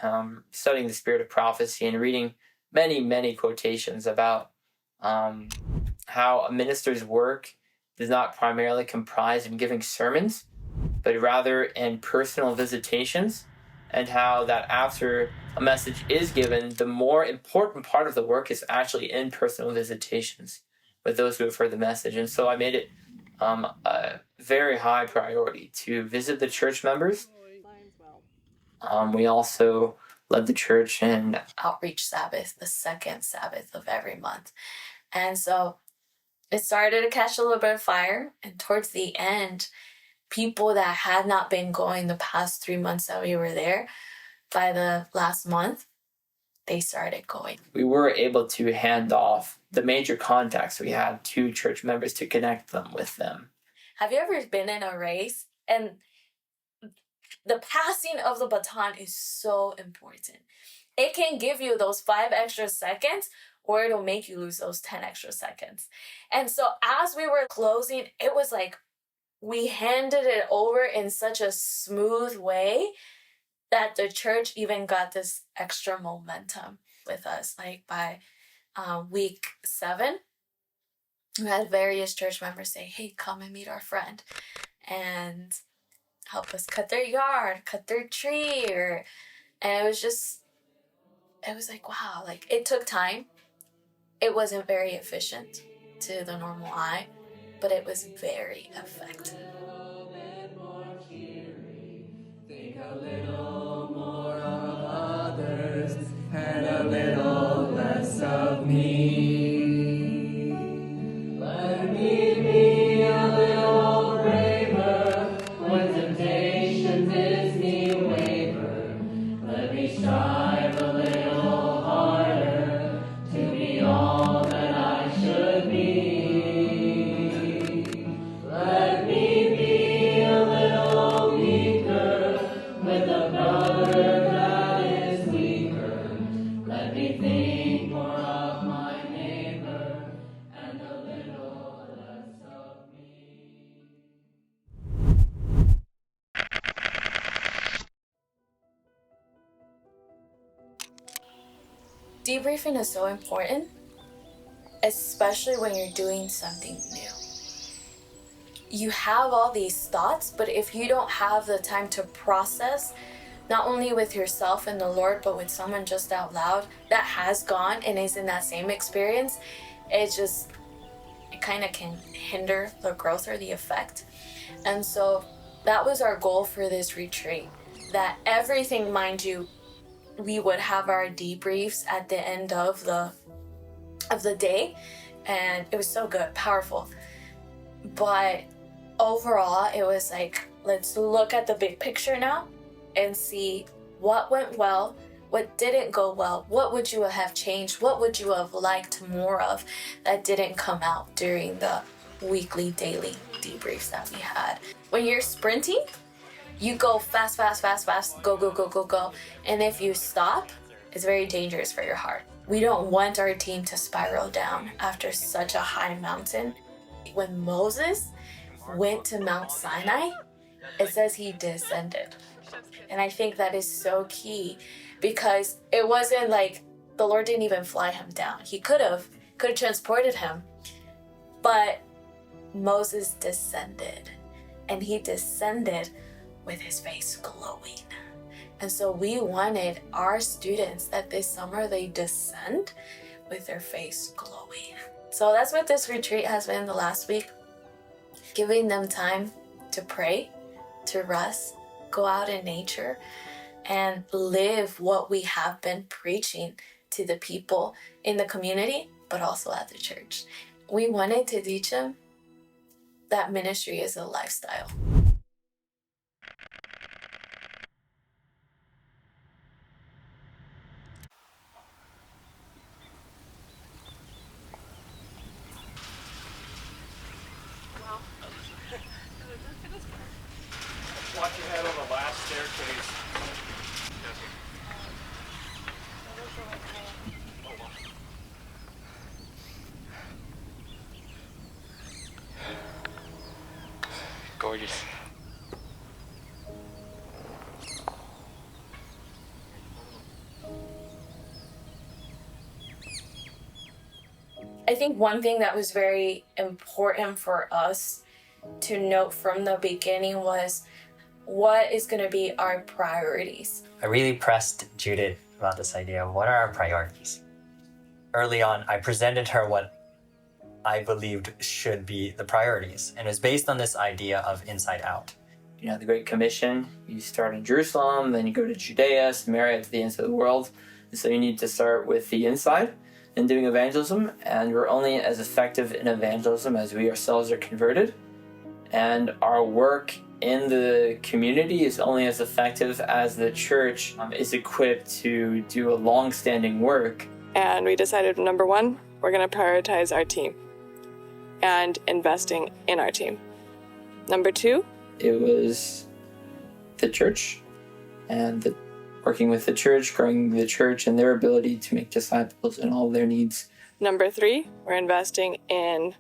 studying the spirit of prophecy and reading many, many quotations about how a minister's work does not primarily comprise in giving sermons, but rather in personal visitations, and how that after a message is given, the more important part of the work is actually in personal visitations with those who have heard the message. And so I made it a very high priority to visit the church members. We also led the church in Outreach Sabbath, the second Sabbath of every month. And so it started to catch a little bit of fire. And towards the end, people that had not been going the past 3 months that we were there, by the last month, they started going. We were able to hand off the major contacts we had to church members to connect them with them. Have you ever been in a race? And the passing of the baton is so important. It can give you those 5 extra seconds, or it'll make you lose those 10 extra seconds. And so as we were closing, it was like we handed it over in such a smooth way that the church even got this extra momentum with us. Like by week 7, we had various church members say, hey, come and meet our friend and help us cut their yard, cut their tree. And it was like, wow, like it took time. It wasn't very efficient to the normal eye, but it was very effective. Think a little more of others and a little less of me. Let me be a little braver when temptation bids me waver. Let me strive a little harder to be all that I should be. Let Debriefing is so important, especially when you're doing something new. You have all these thoughts, but if you don't have the time to process, not only with yourself and the Lord, but with someone just out loud that has gone and is in that same experience, it kind of can hinder the growth or the effect. And so that was our goal for this retreat, that everything, mind you, we would have our debriefs at the end of the day, and it was so good, powerful. But overall, it was like, let's look at the big picture now and see what went well, what didn't go well, what would you have changed, what would you have liked more of that didn't come out during the weekly, daily debriefs that we had. When you're sprinting, you go fast, go. And if you stop, it's very dangerous for your heart. We don't want our team to spiral down after such a high mountain. When Moses went to Mount Sinai, it says he descended. And I think that is so key, because it wasn't like the Lord didn't even fly him down. He could have transported him, but Moses descended, and he descended with his face glowing. And so we wanted our students that this summer they descend with their face glowing. So that's what this retreat has been the last week, giving them time to pray, to rest, go out in nature, and live what we have been preaching to the people in the community, but also at the church. We wanted to teach them that ministry is a lifestyle. Watch your head on the last staircase. Gorgeous. I think one thing that was very important for us to note from the beginning was what is going to be our priorities. I really pressed Judith about this idea of what are our priorities. Early on, I presented her what I believed should be the priorities, and it was based on this idea of inside out. You know, the Great Commission, you start in Jerusalem, then you go to Judea, Samaria, to the ends of the world. And so you need to start with the inside in doing evangelism, and we're only as effective in evangelism as we ourselves are converted. And our work in the community is only as effective as the church is equipped to do a long-standing work. And we decided, number one, we're going to prioritize our team and investing in our team. Number two, it was the church and working with the church, growing the church and their ability to make disciples and all of their needs. Number three, we're investing in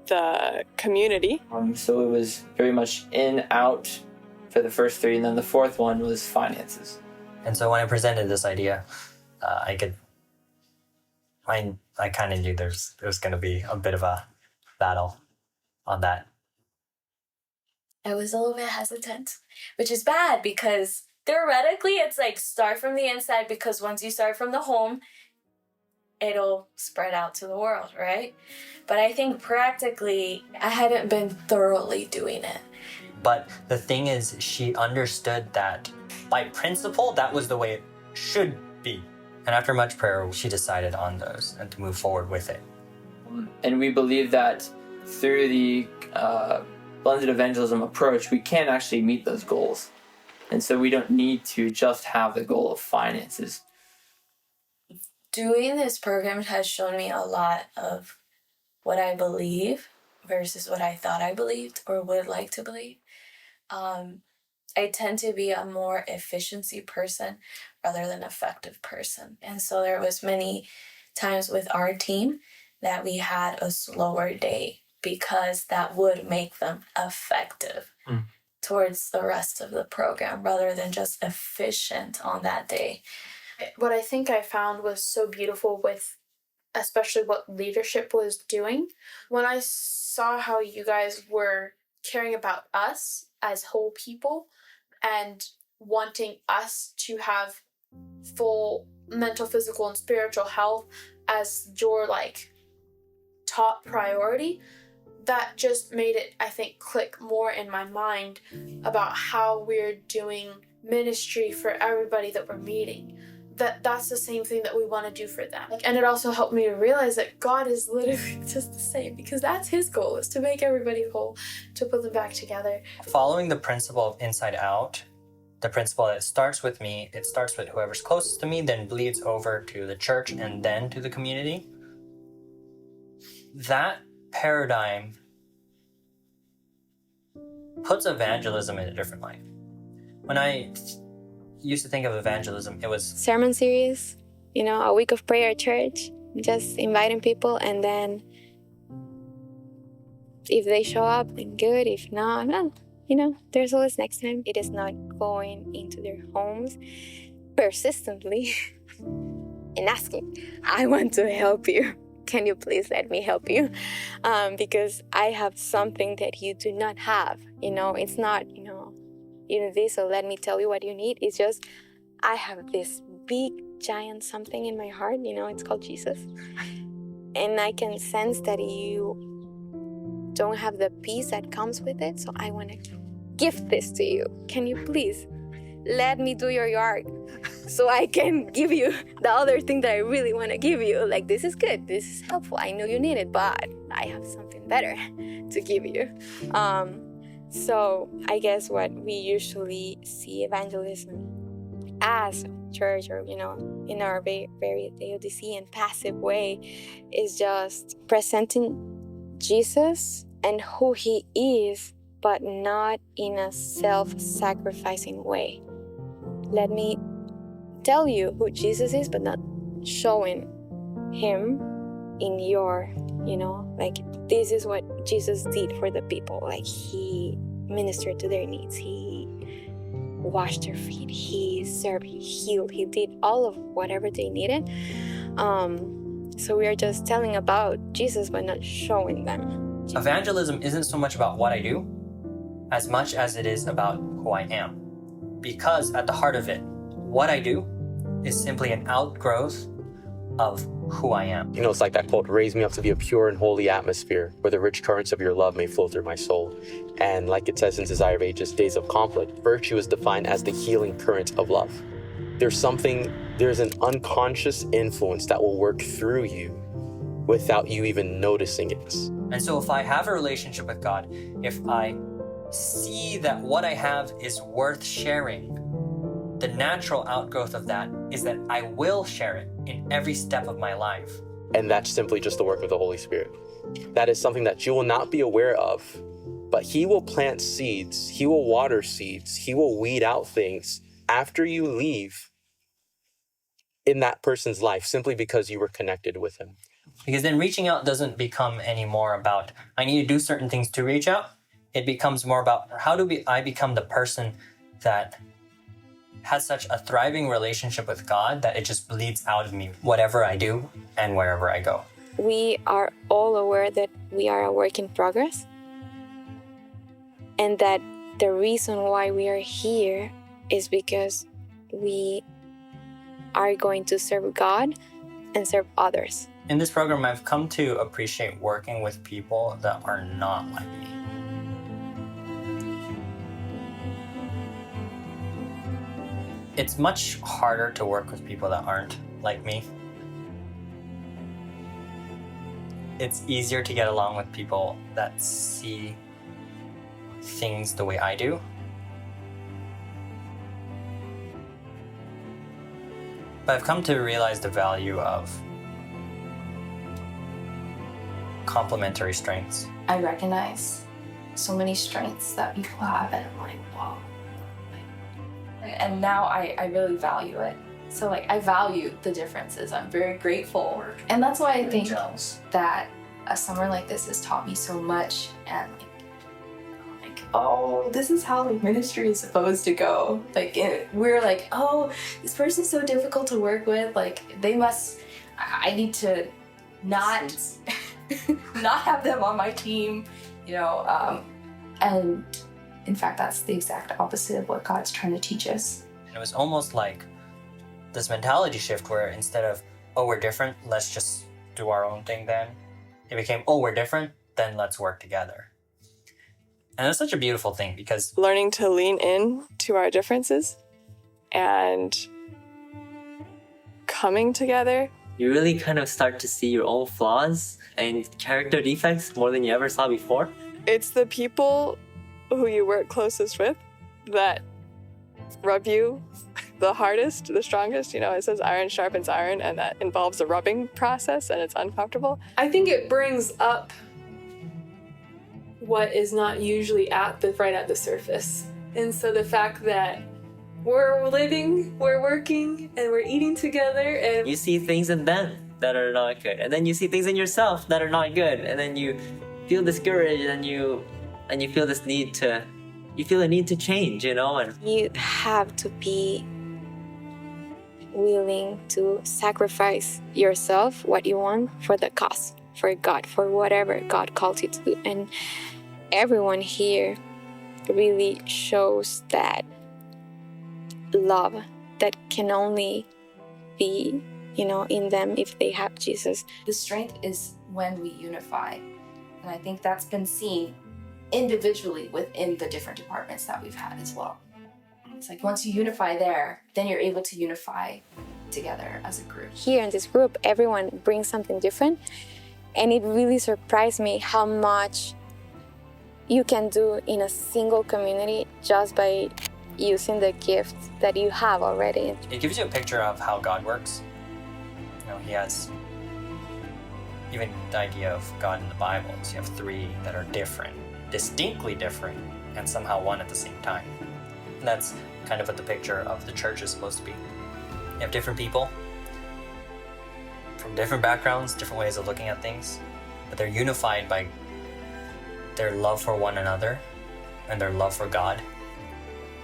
the community. So it was very much in, out for the first three, and then the fourth one was finances. And so when I presented this idea, I kind of knew there's going to be a bit of a battle on that. I was a little bit hesitant, which is bad because theoretically it's like start from the inside, because once you start from the home, it'll spread out to the world, right? But I think practically I hadn't been thoroughly doing it. But the thing is, she understood that by principle, that was the way it should be. And after much prayer, she decided on those and to move forward with it. And we believe that through the blended evangelism approach, we can actually meet those goals. And so we don't need to just have the goal of finances. Doing this program has shown me a lot of what I believe versus what I thought I believed or would like to believe. I tend to be a more efficiency person rather than effective person. And so there was many times with our team that we had a slower day because that would make them effective towards the rest of the program rather than just efficient on that day. What I think I found was so beautiful with especially what leadership was doing, when I saw how you guys were caring about us as whole people and wanting us to have full mental, physical, and spiritual health as your like top priority, that just made it, I think, click more in my mind about how we're doing ministry for everybody that we're meeting. That's the same thing that we want to do for them. And it also helped me to realize that God is literally just the same, because that's his goal, is to make everybody whole, to put them back together. Following the principle of inside out, the principle that starts with me, it starts with whoever's closest to me, then bleeds over to the church and then to the community. That paradigm puts evangelism in a different light. When I used to think of evangelism, it was sermon series, a week of prayer at church, just inviting people, and then if they show up, then good. If not, well, there's always next time. It is not going into their homes persistently and asking, I want to help you. Can you please let me help you? Because I have something that you do not have. It's not, this, so let me tell you what you need. It's just, I have this big, giant something in my heart, it's called Jesus. And I can sense that you don't have the peace that comes with it, so I want to gift this to you. Can you please let me do your yard so I can give you the other thing that I really want to give you? Like, this is good, this is helpful, I know you need it, but I have something better to give you. So I guess what we usually see evangelism as church, or in our very Laodicean passive way, is just presenting Jesus and who he is, but not in a self-sacrificing way. Let me tell you who Jesus is, but not showing him in your, this is what Jesus did for the people. Like, he ministered to their needs, he washed their feet, he served, he healed, he did all of whatever they needed. So we are just telling about Jesus, but not showing them. Evangelism isn't so much about what I do as much as it is about who I am. Because at the heart of it, what I do is simply an outgrowth of who I am. It's like that quote, raise me up to be a pure and holy atmosphere where the rich currents of your love may flow through my soul. And like it says in Desire of Ages, Days of Conflict, virtue is defined as the healing current of love. There's an unconscious influence that will work through you without you even noticing it. And so if I have a relationship with God, if I see that what I have is worth sharing, the natural outgrowth of that is that I will share it in every step of my life. And that's simply just the work of the Holy Spirit. That is something that you will not be aware of, but he will plant seeds, he will water seeds, he will weed out things after you leave in that person's life, simply because you were connected with him. Because then reaching out doesn't become any more about, I need to do certain things to reach out. It becomes more about, how do I become the person that has such a thriving relationship with God that it just bleeds out of me, whatever I do and wherever I go. We are all aware that we are a work in progress, and that the reason why we are here is because we are going to serve God and serve others. In this program, I've come to appreciate working with people that are not like me. It's much harder to work with people that aren't like me. It's easier to get along with people that see things the way I do. But I've come to realize the value of complementary strengths. I recognize so many strengths that people have, and I'm like, wow. And now I really value it. So I value the differences. I'm very grateful. And that's why I think that a summer like this has taught me so much. And oh, this is how ministry is supposed to go. Like, we're like, oh, this person's so difficult to work with. Like, I need to not have them on my team, and in fact, that's the exact opposite of what God's trying to teach us. And it was almost like this mentality shift where instead of, oh, we're different, let's just do our own thing then, it became, oh, we're different, then let's work together. And it's such a beautiful thing because learning to lean in to our differences and coming together. You really kind of start to see your own flaws and character defects more than you ever saw before. It's the people who you work closest with that rub you the hardest, the strongest. It says iron sharpens iron, and that involves a rubbing process, and it's uncomfortable. I think it brings up what is not usually right at the surface. And so the fact that we're living, we're working, and we're eating together, and you see things in them that are not good, and then you see things in yourself that are not good, and then you feel discouraged, and you feel this need to, you feel a need to change, and you have to be willing to sacrifice yourself, what you want, for the cause, for God, for whatever God called you to do. And everyone here really shows that love that can only be, in them if they have Jesus. The strength is when we unify. And I think that's been seen individually within the different departments that we've had as well. It's like once you unify there, then you're able to unify together as a group. Here in this group, everyone brings something different. And it really surprised me how much you can do in a single community just by using the gifts that you have already. it gives you a picture of how God works. He has even the idea of God in the Bible is you have three that are different, distinctly different, and somehow one at the same time. And that's kind of what the picture of the church is supposed to be. You have different people from different backgrounds, different ways of looking at things, but they're unified by their love for one another and their love for God.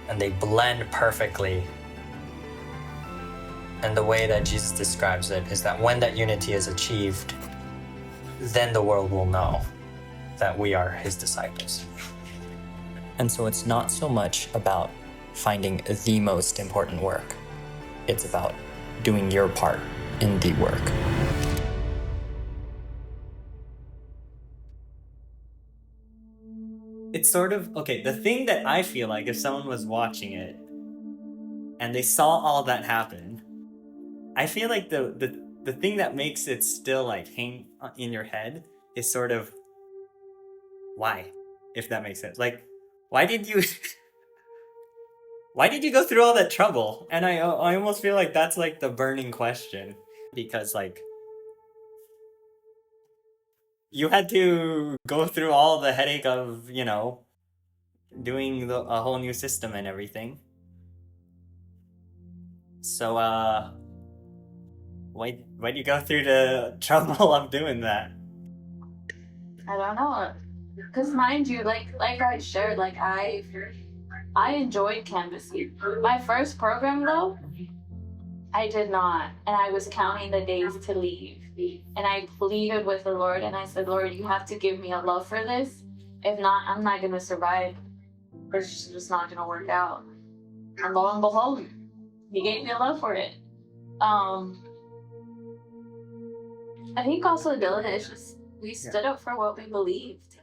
And they blend perfectly. And the way that Jesus describes it is that when that unity is achieved, then the world will know that we are his disciples. And so it's not so much about finding the most important work. It's about doing your part in the work. It's sort of, okay, the thing that I feel like if someone was watching it and they saw all that happen, I feel like the thing that makes it still like hang in your head is sort of why, if that makes sense. Like, why did you go through all that trouble? And I almost feel like that's like the burning question, because like you had to go through all the headache of, doing a whole new system and everything. So, why'd you go through the trouble of doing that? I don't know. Because mind you, like I shared, I enjoyed canvassing. My first program though, I did not. And I was counting the days to leave. And I pleaded with the Lord and I said, Lord, you have to give me a love for this. If not, I'm not going to survive. It's just not going to work out. And lo and behold, he gave me a love for it. I think also, Dylan, it's just we stood up for what we believed.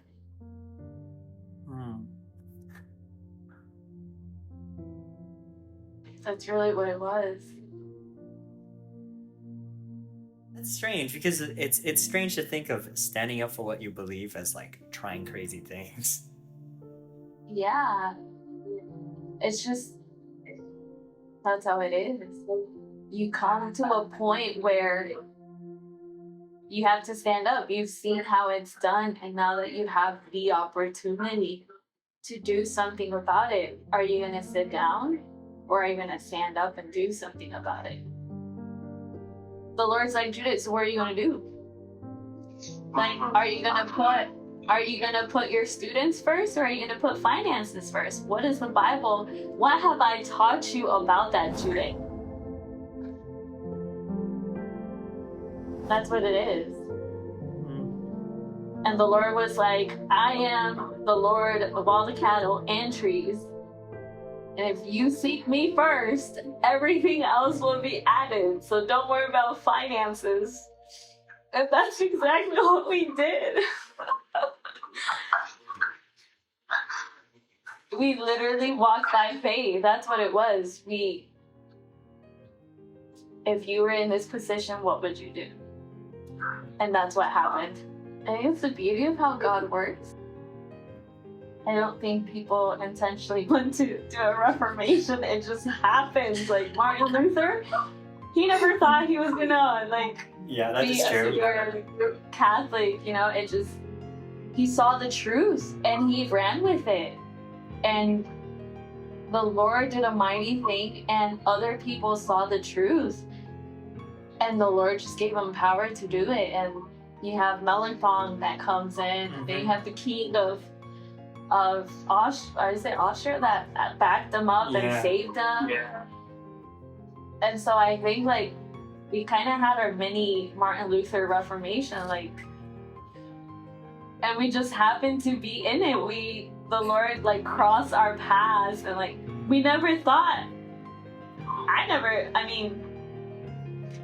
That's really what it was. That's strange, because it's strange to think of standing up for what you believe as like trying crazy things. Yeah. It's just, that's how it is. You come to a point where you have to stand up. You've seen how it's done, and now that you have the opportunity to do something about it, are you going to sit down or are you going to stand up and do something about it? The Lord's like, Judith, so what are you going to do? Like, are you going to put Are you going to put your students first, or are you going to put finances first? What is the Bible? What have I taught you about that today? That's what it is. And the Lord was like, I am the Lord of all the cattle and trees. And if you seek me first, everything else will be added. So don't worry about finances. And that's exactly what we did. We literally walked by faith. That's what it was. If you were in this position, what would you do? And that's what happened. I think it's the beauty of how God works. I don't think people intentionally want to do a reformation. It just happens. Like Martin Luther, he never thought he was gonna be a super Catholic. It just, he saw the truth and he ran with it. And the Lord did a mighty thing, and other people saw the truth. And the Lord just gave them power to do it. And you have Melanchthon that comes in. Then you have the king of Austria that backed them up and saved them. Yeah. And so I think we kind of had our mini Martin Luther Reformation, and we just happened to be in it. The Lord crossed our paths, and we never thought.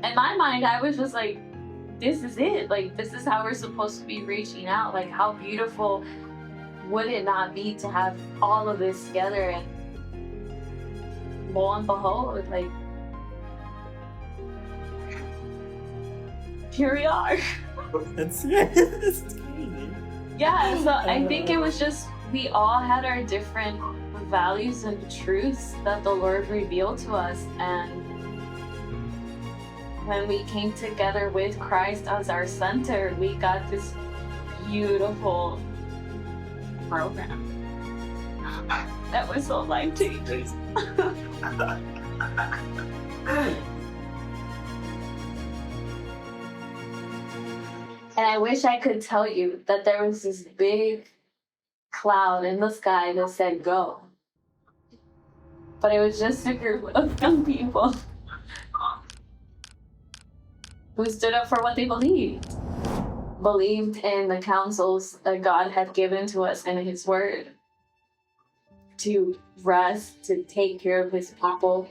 In my mind, I was just like, this is it. This is how we're supposed to be reaching out. How beautiful would it not be to have all of this together? And lo and behold, here we are. That's crazy. Yeah, so I think it was just, we all had our different values and truths that the Lord revealed to us. And when we came together with Christ as our center, we got this beautiful program that was so life-changing. And I wish I could tell you that there was this big cloud in the sky that said go. But it was just a group of young people who stood up for what they believed. Believed in the counsels that God had given to us in His Word. To rest, to take care of His people,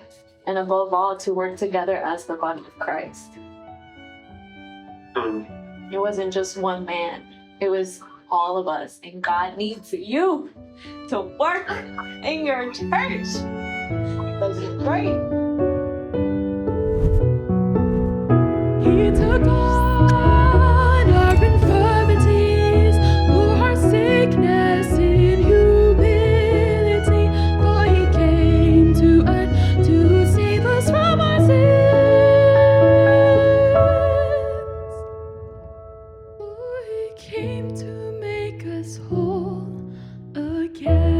and above all, to work together as the body of Christ. It wasn't just one man. It was all of us. And God needs you to work in your church. That's right. He took on our infirmities, bore our sickness in humility, for He came to earth to save us from our sins. For He came to make us whole again.